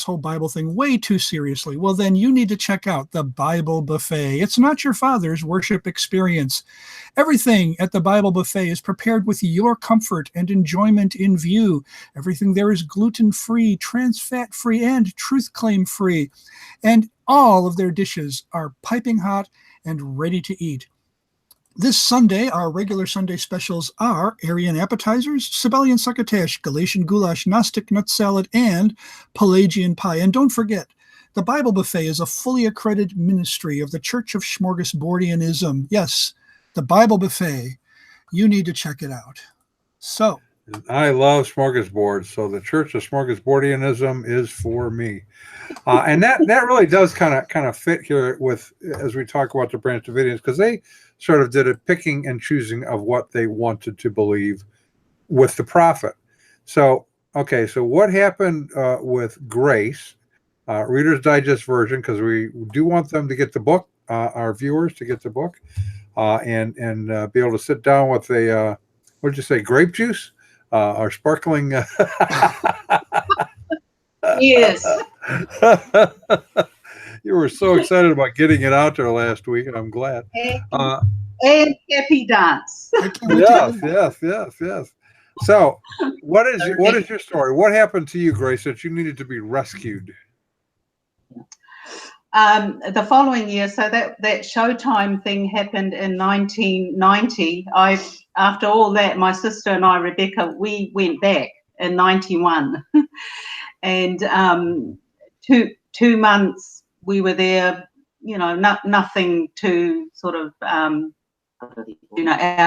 whole Bible thing way too seriously? Well, then you need to check out the Bible Buffet. It's not your father's worship experience. Everything at the Bible Buffet is prepared with your comfort and enjoyment in view. Everything there is gluten-free, trans-fat-free, and truth claim-free. And all of their dishes are piping hot and ready to eat. This Sunday, our regular Sunday specials are Aryan appetizers, Sibelian succotash, Galatian goulash, Gnostic nut salad, and Pelagian pie. And don't forget, the Bible Buffet is a fully accredited ministry of the Church of Smorgasbordianism. Yes, the Bible Buffet. You need to check it out. So, I love smorgasbords, so the Church of Smorgasbordianism is for me. And that really does kind of fit here with, as we talk about the Branch Davidians, because they sort of did a picking and choosing of what they wanted to believe with the prophet. So, okay, so what happened with Grace, Reader's Digest version, because we do want them to get the book, our viewers to get the book, and be able to sit down with a, what did you say, grape juice? Or sparkling. Yes. You were so excited about getting it out there last week, and I'm glad. And happy dance. Yes. So, what is your story? What happened to you, Grace, that you needed to be rescued? The following year, so that Showtime thing happened in 1990. After all that, my sister and I, Rebecca, we went back in 91, and 2 months we were there. Nothing too sort of out of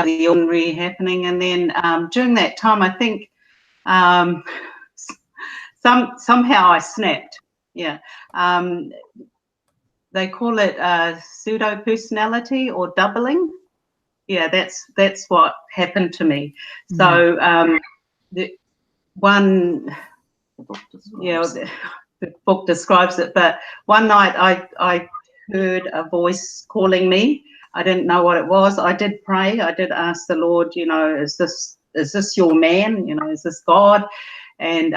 the ordinary happening. And then during that time, I think somehow I snapped. Yeah. They call it pseudo personality or doubling. Yeah, that's what happened to me. So the book describes it. But one night I heard a voice calling me. I didn't know what it was. I did pray. I did ask the Lord, is this your man? Is this God? And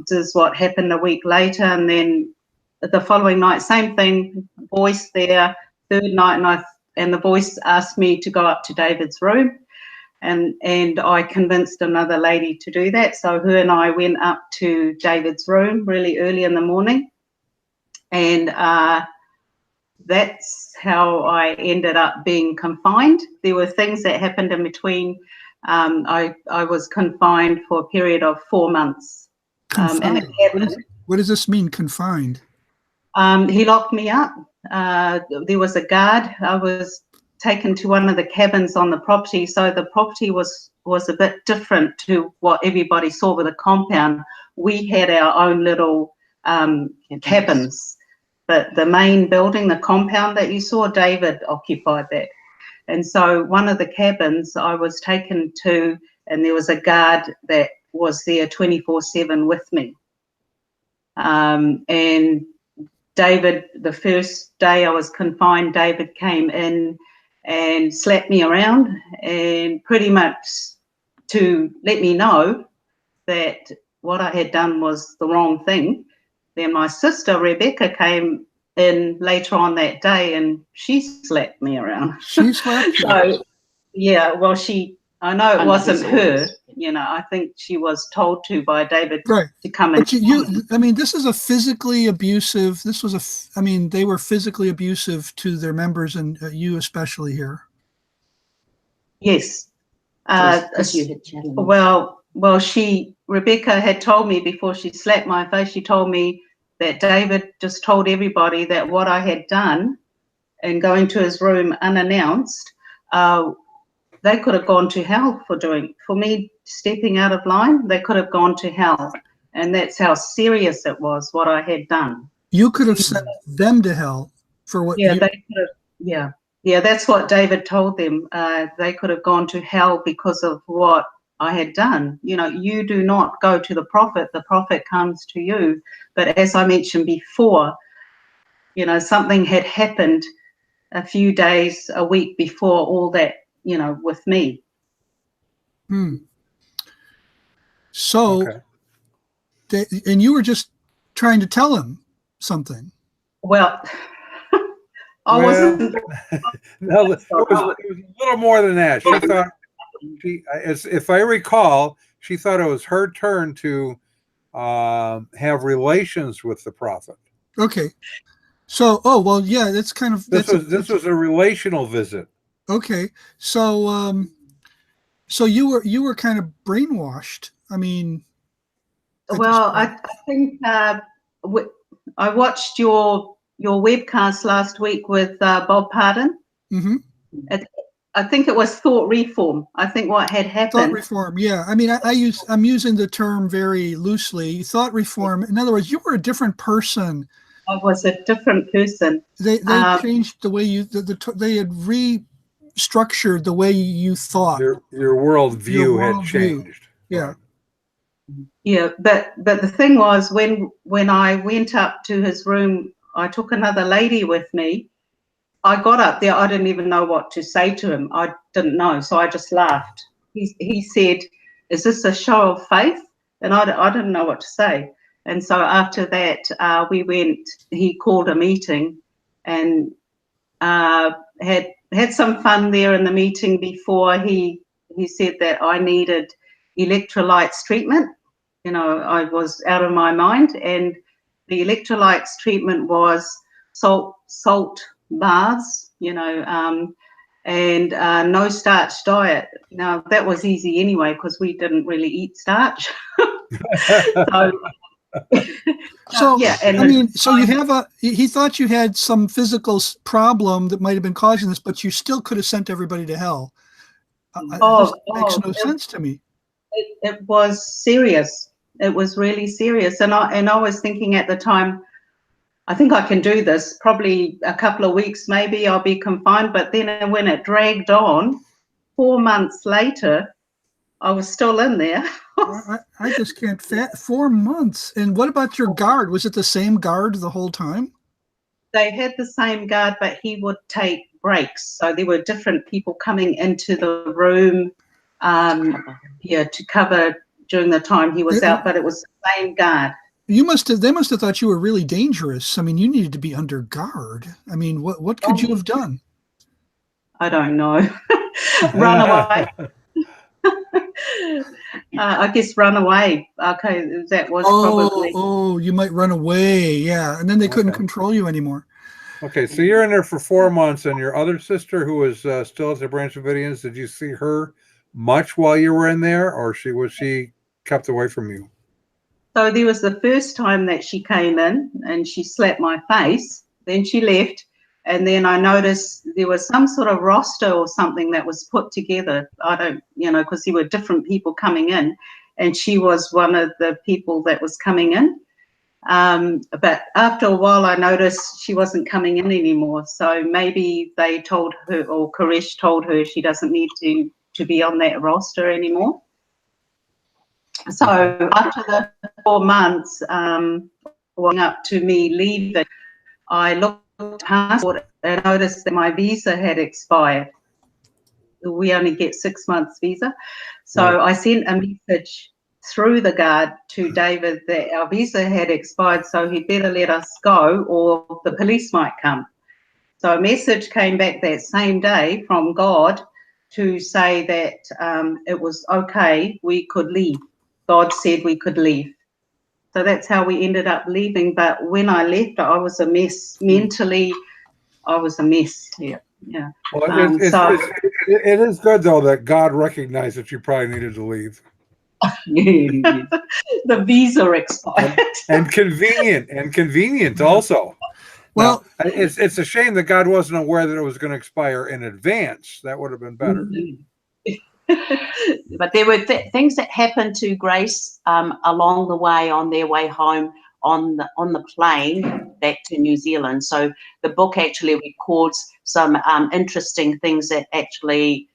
this is what happened a week later. And then the following night, same thing, voice there. Third night, and the voice asked me to go up to David's room, and I convinced another lady to do that. So her and I went up to David's room really early in the morning, and that's how I ended up being confined. There were things that happened in between. I was confined for a period of 4 months. Confined. What does this mean, confined? He locked me up. There was a guard. I was taken to one of the cabins on the property. So the property was a bit different to what everybody saw with the compound. We had our own little cabins. But the main building, the compound that you saw, David occupied that. And so one of the cabins I was taken to, and there was a guard that was there 24/7 with me. And David, the first day I was confined, David came in and slapped me around, and pretty much to let me know that what I had done was the wrong thing. Then my sister, Rebecca, came in later on that day, and she slapped me around. She slapped you? So, yeah, well, I know it wasn't her. I think she was told to by David to come in. But this is a physically abusive. They were physically abusive to their members, and you especially here. Yes. Rebecca had told me before she slapped my face. She told me that David just told everybody that what I had done and going to his room unannounced. They could have gone to hell for me stepping out of line. They could have gone to hell. And that's how serious it was, what I had done. You could have sent them to hell for what they could have, yeah, that's what David told them. They could have gone to hell because of what I had done. You do not go to the prophet comes to you. But as I mentioned before, something had happened a few days, a week before all that, with me. So, and you were just trying to tell him something. Well, I wasn't. No, it was a little more than that. She thought, if I recall, she thought it was her turn to have relations with the prophet. Okay. So, that's kind of this was a relational visit. Okay, so you were kind of brainwashed. I think I watched your webcast last week with Bob Pardon. Mm-hmm. I think it was thought reform. I think what had happened. Thought reform, yeah. I'm using the term very loosely. Thought reform. In other words, you were a different person. I was a different person. They changed the way they had structured the way you thought. Your worldview had worldview. changed. Yeah. Right. Yeah, but the thing was, when I went up to his room, I took another lady with me. I got up there, I didn't even know what to say to him. I didn't know, so I just laughed. He said, "Is this a show of faith?" And I didn't know what to say. And so after that, he called a meeting and had some fun there in the meeting before he said that I needed electrolytes treatment. I was out of my mind, and the electrolytes treatment was salt baths, and no starch diet. Now that was easy anyway because we didn't really eat starch. So yeah, and so he thought you had some physical problem that might have been causing this, but you still could have sent everybody to hell. This makes no sense to me. It was serious. It was really serious. And I was thinking at the time, I think I can do this. Probably a couple of weeks, maybe I'll be confined. But then when it dragged on, 4 months later, I was still in there. I just can't 4 months. And what about your guard? Was it the same guard the whole time? They had the same guard, but he would take breaks. So there were different people coming into the room to cover during the time he was out, but it was the same guard. They must have thought you were really dangerous. I mean, you needed to be under guard. I mean, what could you have done? I don't know. Run away. I guess run away. Okay, that was probably. Oh, you might run away, yeah. And then they couldn't control you anymore. Okay, so you're in there for 4 months, and your other sister, who was still at the Branch Davidians, did you see her much while you were in there, or was she kept away from you? So there was the first time that she came in and she slapped my face. Then she left, and then I noticed there was some sort of roster or something that was put together. I don't, because there were different people coming in, and she was one of the people that was coming in. But after a while, I noticed she wasn't coming in anymore. So maybe they told her, or Koresh told her, she doesn't need to be on that roster anymore. So after the 4 months, walking up to me leaving, I looked at the passport and noticed that my visa had expired. We only get 6 months visa. So I sent a message through the guard to David that our visa had expired, so he'd better let us go or the police might come. So a message came back that same day from God to say that it was okay, we could leave. God said we could leave. So that's how we ended up leaving. But when I left, I was a mess. Mentally, I was a mess. Yeah. Well, it is good, though, that God recognized that you probably needed to leave. The visa expired. And convenient also. Well, now, it's a shame that God wasn't aware that it was going to expire in advance. That would have been better. But there were things that happened to Grace along the way on their way home on the plane back to New Zealand. So the book actually records some interesting things that actually,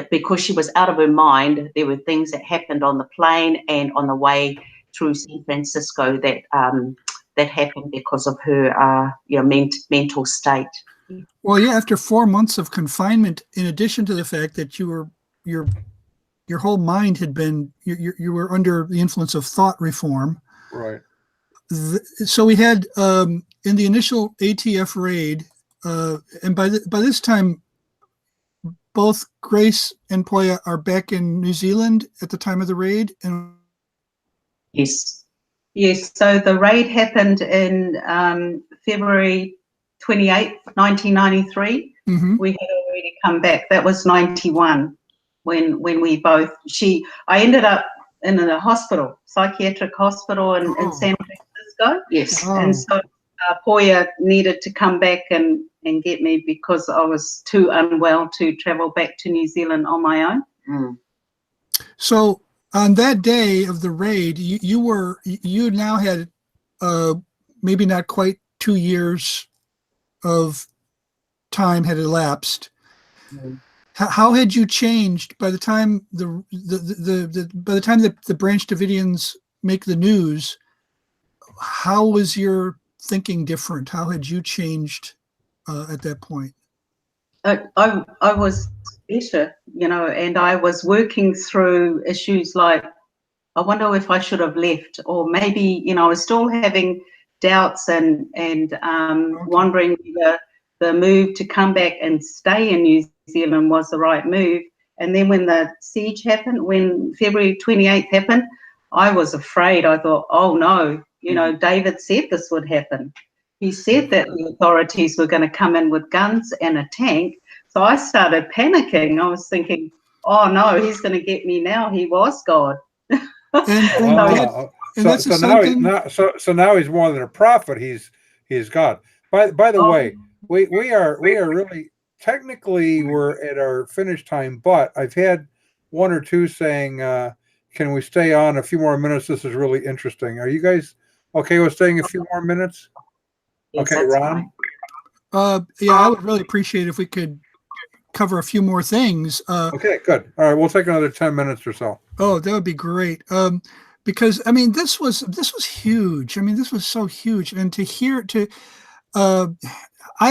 because she was out of her mind, there were things that happened on the plane and on the way through San Francisco that happened because of her mental state. Well, yeah, after 4 months of confinement, in addition to the fact that your whole mind had been, you were under the influence of thought reform. Right. So we had in the initial ATF raid, and by this time, both Grace and Poia are back in New Zealand at the time of the raid. And yes. So the raid happened in February 28th, 1993. Mm-hmm. We had already come back. That was 91 when we both. I ended up in a hospital, psychiatric hospital in San Francisco. Yes. Oh. And so Poia needed to come back and get me because I was too unwell to travel back to New Zealand on my own. Mm. So on that day of the raid, you now had maybe not quite 2 years of time had elapsed. How had you changed by the time by the time the Branch Davidians make the news? How was your thinking different? How had you changed at that point? I was better, and I was working through issues like, I wonder if I should have left, or maybe, I was still having doubts and wondering whether the move to come back and stay in New Zealand was the right move. And then when the siege happened, when February 28th happened, I was afraid. I thought, oh no, David said this would happen. He said that the authorities were going to come in with guns and a tank. So I started panicking. I was thinking, oh no, he's going to get me now. He was God. So now he's more than a prophet. He's God. By the way, we are really technically we're at our finish time, but I've had one or two saying, can we stay on a few more minutes? This is really interesting. Are you guys okay with staying a few more minutes? Yes, okay, Ron. Yeah, I would really appreciate if we could cover a few more things. Okay, good. All right, we'll take another 10 minutes or so. Oh, that would be great. Because I mean, this was huge. I mean, this was so huge, and I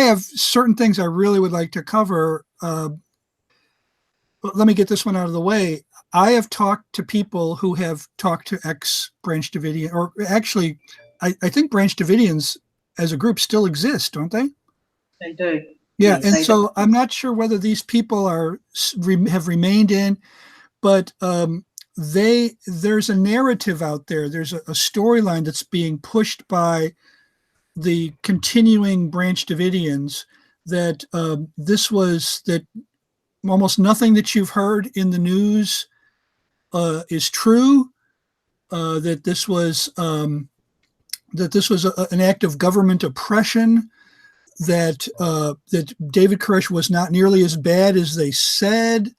have certain things I really would like to cover. But let me get this one out of the way. I have talked to people who have talked to ex-Branch Davidian, or actually, I think Branch Davidians as a group still exist, don't they? They do. Yeah, Yes, and so do. I'm not sure whether these people have remained in, but there's a narrative out there. There's a storyline that's being pushed by the continuing Branch Davidians that that almost nothing that you've heard in the news is true. That this was an act of government oppression. That David Koresh was not nearly as bad as they said.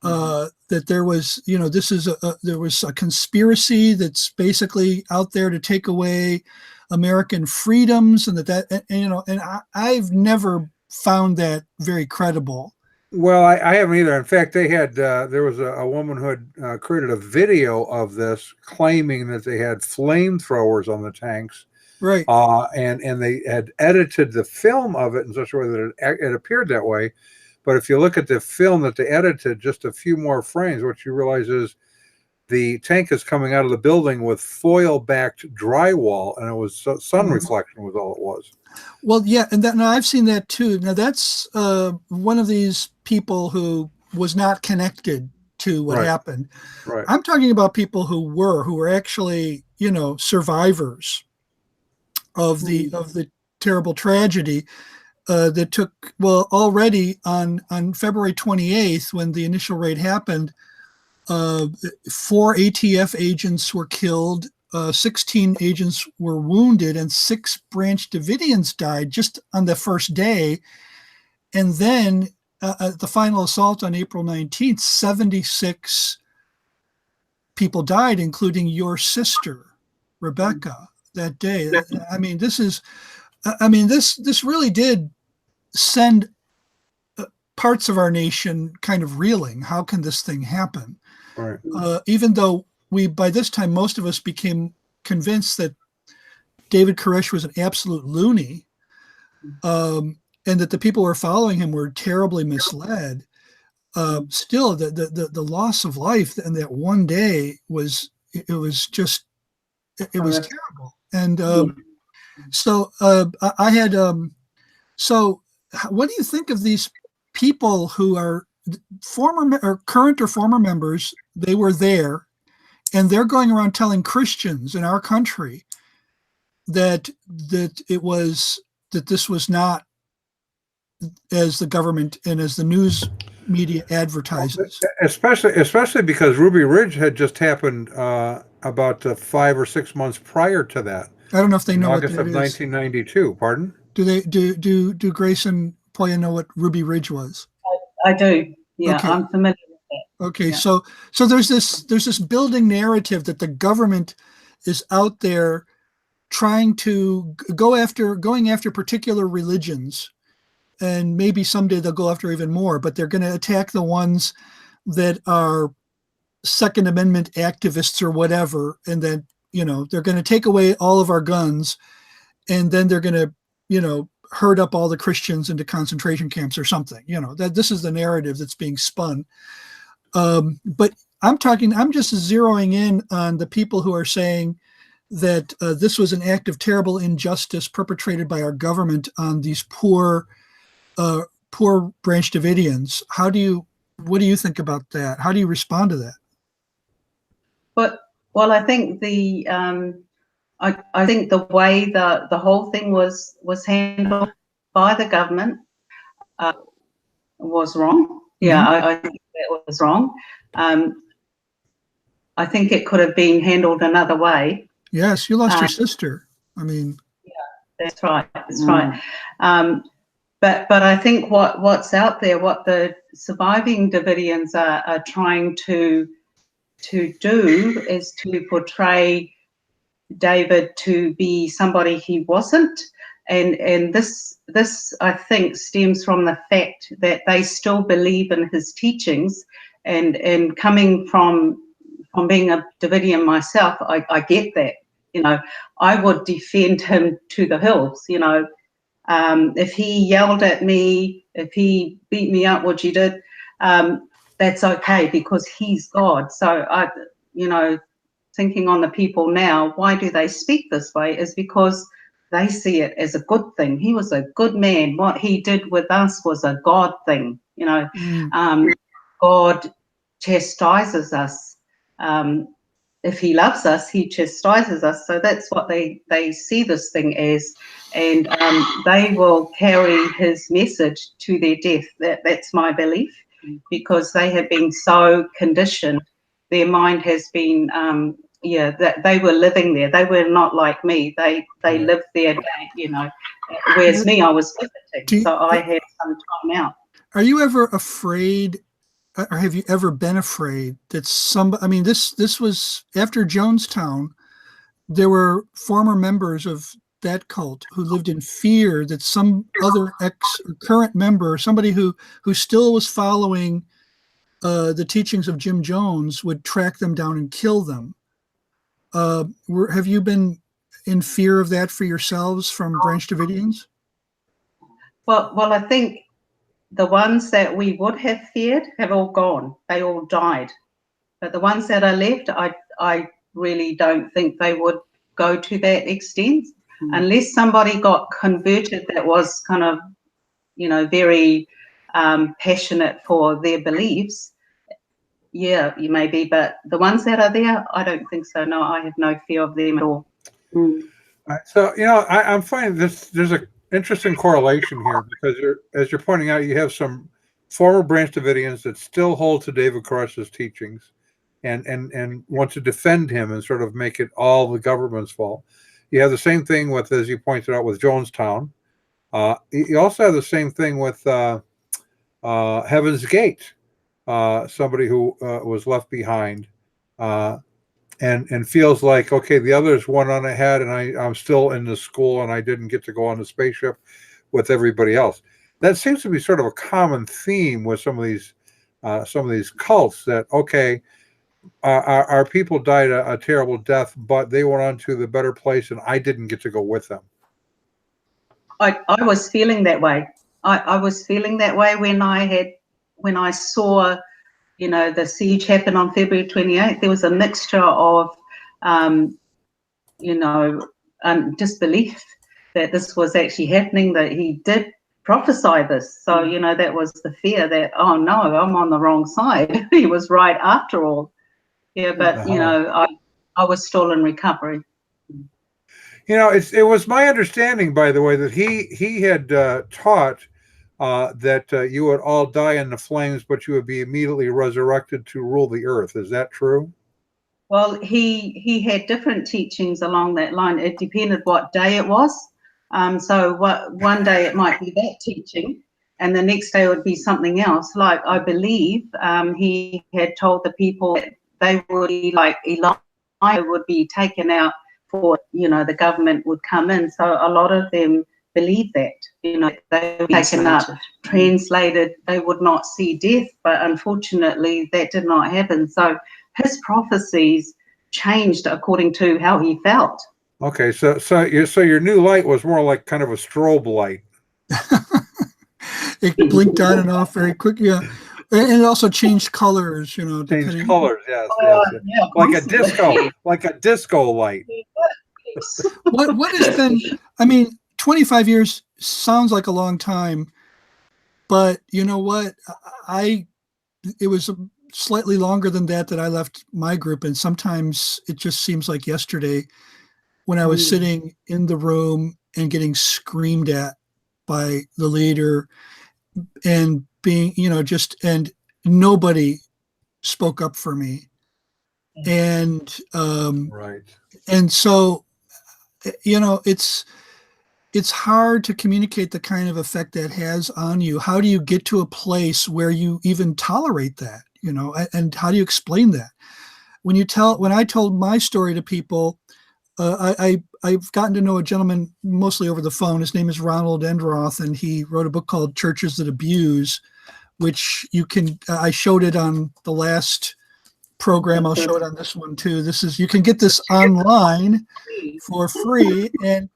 That there was, there was a conspiracy that's basically out there to take away American freedoms, and I've never found that very credible. Well, I haven't either. In fact, they had there was a woman who had created a video of this, claiming that they had flamethrowers on the tanks, right? And they had edited the film of it in such a way that it appeared that way. But if you look at the film that they edited, just a few more frames, what you realize is the tank is coming out of the building with foil-backed drywall, and it was sun reflection was all it was. Well, yeah, and now I've seen that too. Now that's one of these people who was not connected to what happened. Right. I'm talking about people who were actually, survivors of the terrible tragedy that took, already on February 28th, when the initial raid happened, 4 ATF agents were killed, 16 agents were wounded, and 6 Branch Davidians died just on the first day. And then at the final assault on April 19th, 76 people died, including your sister, Rebecca, that day. I mean, this really did send parts of our nation kind of reeling. How can this thing happen? Right. Even though by this time, most of us became convinced that David Koresh was an absolute loony, and that the people who were following him were terribly misled. Still, the loss of life in that one day was terrible. And so I had. So, what do you think of these people who are former or current or former members? They were there, and they're going around telling Christians in our country that this was not as the government and as the news media advertises. Especially because Ruby Ridge had just happened about 5 or 6 months prior to that. I don't know if they know August what that of is. 1992. Pardon? Do Grace and Poia know what Ruby Ridge was? I do. Yeah, okay. I'm familiar with that. Okay, yeah. so there's this building narrative that the government is out there trying to going after particular religions and maybe someday they'll go after even more, but they're going to attack the ones that are Second Amendment activists or whatever, and then, you know, they're going to take away all of our guns, and then they're going to, you know, herd up all the Christians into concentration camps or something. You know, that this is the narrative that's being spun. But I'm just zeroing in on the people who are saying that this was an act of terrible injustice perpetrated by our government on these poor Branch Davidians. What do you think about that? How do you respond to that? Well, I think I think the way the whole thing was handled by the government was wrong. Yeah, I think that was wrong. I think it could have been handled another way. Yes, you lost your sister. I mean, yeah, that's right. That's right. But I think what's out there, what the surviving Davidians are trying to do is to portray David to be somebody he wasn't, and this I think stems from the fact that they still believe in his teachings, and coming from being a Davidian myself, I get that. You know, I would defend him to the hills. You know, if he yelled at me, if he beat me up, which he did, that's okay because he's God. So you know, thinking on the people now, why do they speak this way? Is because they see it as a good thing. He was a good man. What he did with us was a God thing. You know, God chastises us. If he loves us, he chastises us. So that's what they see this thing as, and they will carry his message to their death. That's my belief, because they have been so conditioned. Their mind has been, that they were living there. They were not like me. They lived there, you know. Whereas me, I was visiting, so I had some time out. Are you ever afraid, or have you ever been afraid that I mean, this was after Jonestown. There were former members of that cult who lived in fear that some other current member, somebody who still was following the teachings of Jim Jones, would track them down and kill them. Have you been in fear of that for yourselves from Branch Davidians? Well, I think the ones that we would have feared have all gone. They all died. But the ones that are left, I really don't think they would go to that extent unless somebody got converted that was kind of, you know, very passionate for their beliefs. Yeah, you may be, but the ones that are there, I don't think so. No, I have no fear of them at all. So, you know, I'm finding there's an interesting correlation here, because as you're pointing out, you have some former Branch Davidians that still hold to David Koresh's teachings and want to defend him and sort of make it all the government's fault. You have the same thing with, as you pointed out, with Jonestown. You also have the same thing with Heaven's Gate. Somebody who was left behind and feels like, okay, the others went on ahead and I'm still in the school and I didn't get to go on the spaceship with everybody else. That seems to be sort of a common theme with some of these cults, that, okay, our people died a terrible death, but they went on to the better place and I didn't get to go with them. I was feeling that way. I was feeling that way when I saw, you know, the siege happen on February 28th. There was a mixture of, you know, disbelief that this was actually happening, that he did prophesy this. So, you know, that was the fear that, oh no, I'm on the wrong side. He was right after all. Yeah, but, you know, I was still in recovery. You know, it was my understanding, by the way, that he had taught that you would all die in the flames, but you would be immediately resurrected to rule the earth. Is that true? Well, he had different teachings along that line. It depended what day it was. So one day it might be that teaching, and the next day it would be something else. Like, I believe he had told the people that they would be like Elijah would be taken out, for, you know, the government would come in. So a lot of them believe that. You know, they were taken up, translated, they would not see death, but unfortunately that did not happen. So his prophecies changed according to how he felt. Okay, so your new light was more like kind of a strobe light. It blinked on and off very quickly. Yeah. And it also changed colors, you know. Changed colors, yes. Yeah, like a disco light. What has been, I mean, 25 years sounds like a long time, but you know what? It was slightly longer than that I left my group, and sometimes it just seems like yesterday when I was sitting in the room and getting screamed at by the leader and being, you know, and nobody spoke up for me. And right. And so, you know, it's hard to communicate the kind of effect that has on you. How do you get to a place where you even tolerate that, you know, and how do you explain that? When I told my story to people, I've gotten to know a gentleman mostly over the phone. His name is Ronald Endroth, and he wrote a book called Churches That Abuse, which I showed it on the last program. I'll show it on this one too. You can get this online for free. And,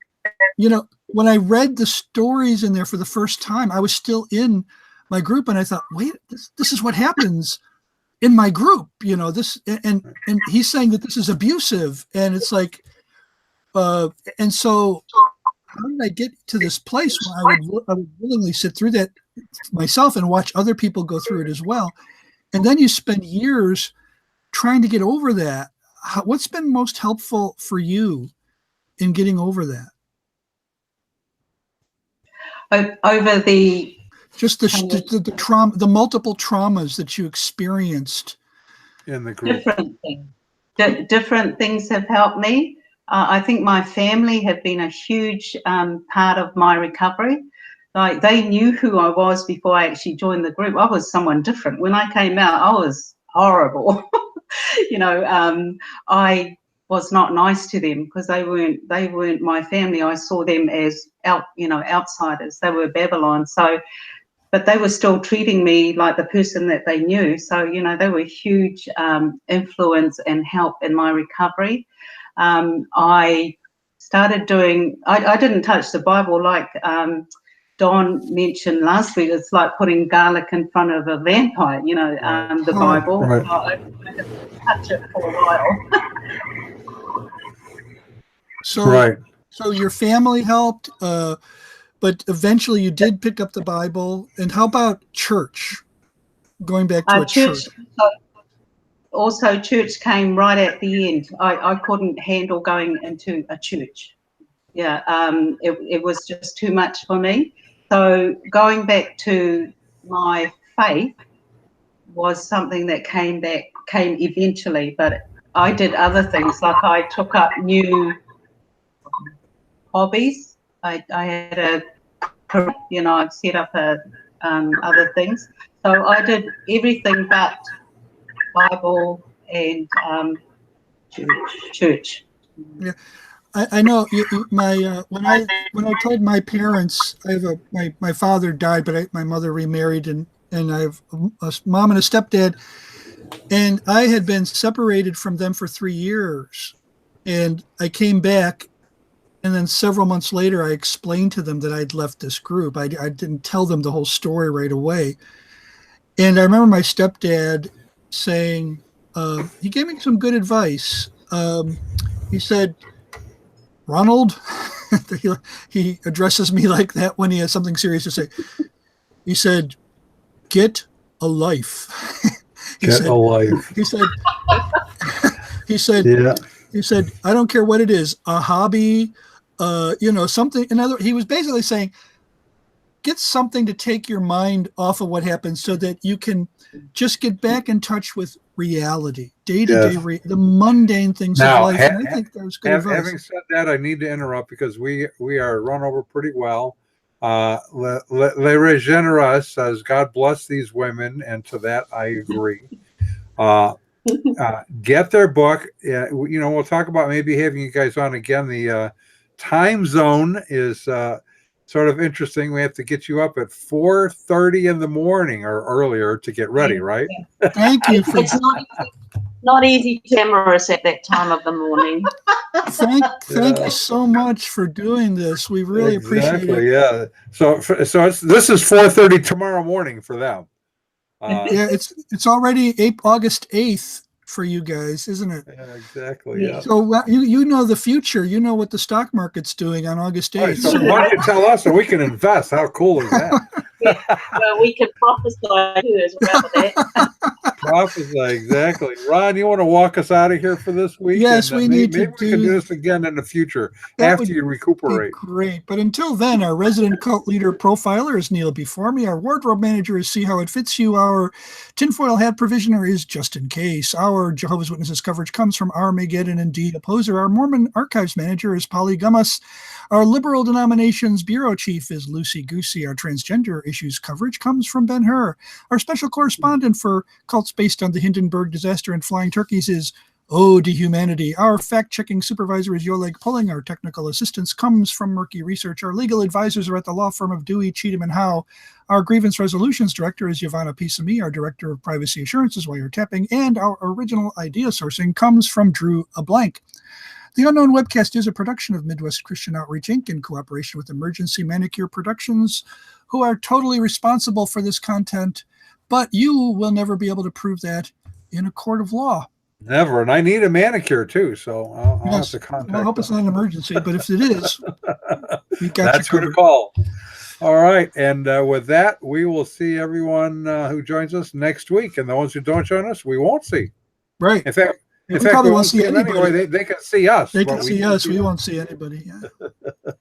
you know, when I read the stories in there for the first time, I was still in my group and I thought, wait, this is what happens in my group, you know, and he's saying that this is abusive. And it's like, and so how did I get to this place where I would willingly sit through that myself and watch other people go through it as well? And then you spend years trying to get over that. What's been most helpful for you in getting over that? Over the trauma, the multiple traumas that you experienced in the group. Different things have helped me. I think my family have been a huge part of my recovery. Like, they knew who I was before I actually joined the group. I was someone different. When I came out, I was horrible. You know, I was not nice to them because they weren't my family. I saw them as outsiders. They were Babylon. So, but they were still treating me like the person that they knew. So, you know, they were huge influence and help in my recovery. I started doing, I didn't touch the Bible like Don mentioned last week. It's like putting garlic in front of a vampire, you know, the Bible. Right. I didn't touch it for a while. So your family helped, but eventually you did pick up the Bible. And how about church? Going back to a church. Also, church came right at the end. I couldn't handle going into a church. Yeah, it was just too much for me. So going back to my faith was something that came eventually, but I did other things. Like, I took up new hobbies. I had I'd set up other things. So I did everything but Bible and church. Yeah, I know. When I told my parents, my father died, but my mother remarried, and I have a mom and a stepdad, and I had been separated from them for 3 years, and I came back, and then several months later, I explained to them that I'd left this group. I didn't tell them the whole story right away, and I remember my stepdad saying, he gave me some good advice. He said, Ronald, he addresses me like that when he has something serious to say. He said, get a life. He said, I don't care what it is, a hobby, something. He was basically saying, get something to take your mind off of what happened so that you can just get back in touch with reality, day-to-day, the mundane things of life. And I think that was good advice. Having said that, I need to interrupt because we are run over pretty well. Le Regeneras says, God bless these women, and to that I agree. Get their book. We'll talk about maybe having you guys on again. The time zone is sort of interesting. We have to get you up at 4:30 in the morning or earlier to get ready, right? Thank you for It's not easy to memorize at that time of the morning. thank you so much for doing this. We really appreciate it. Yeah. So this is 4:30 tomorrow morning for them. Yeah, it's already August 8th for you guys, isn't it? Yeah, exactly. Yeah. So you know the future. You know what the stock market's doing on August 8th. Right, so why don't you tell us so we can invest? How cool is that? Well, we can prophesy too as well. That. Prophesy, exactly. Ron, you want to walk us out of here for this week? Yes, And, we maybe, need to maybe we can do this again in the future after you recuperate. Great. But until then, our resident cult leader profiler is Neil before me. Our wardrobe manager is See How It Fits You. Our tinfoil hat provisioner is Just in Case. Our Jehovah's Witnesses coverage comes from Armageddon Indeed Opposer. Our Mormon archives manager is Polly Gummas. Our liberal denominations bureau chief is Lucy Goosey. Our transgender issues coverage comes from Ben Hur. Our special correspondent for cults based on the Hindenburg disaster and flying turkeys is Ode to Humanity. Our fact-checking supervisor is Yoleg Pulling. Our technical assistance comes from Murky Research. Our legal advisors are at the law firm of Dewey, Cheatham, and Howe. Our grievance resolutions director is Giovanna Pisami. Our director of privacy assurance is Wiretapping. And our original idea sourcing comes from Drew LeBlanc. The Unknown Webcast is a production of Midwest Christian Outreach, Inc. in cooperation with Emergency Manicure Productions, who are totally responsible for this content, but you will never be able to prove that in a court of law. Never. And I need a manicure too, so I'll have to contact I hope it's not an emergency, but if it is, we got That's you who to covered. call. All right. And with that, we will see everyone who joins us next week. And the ones who don't join us, we won't see. Right. In fact, we probably we won't see them anybody. anyway. They can see us. They but can see us. We won't see anybody. Yeah.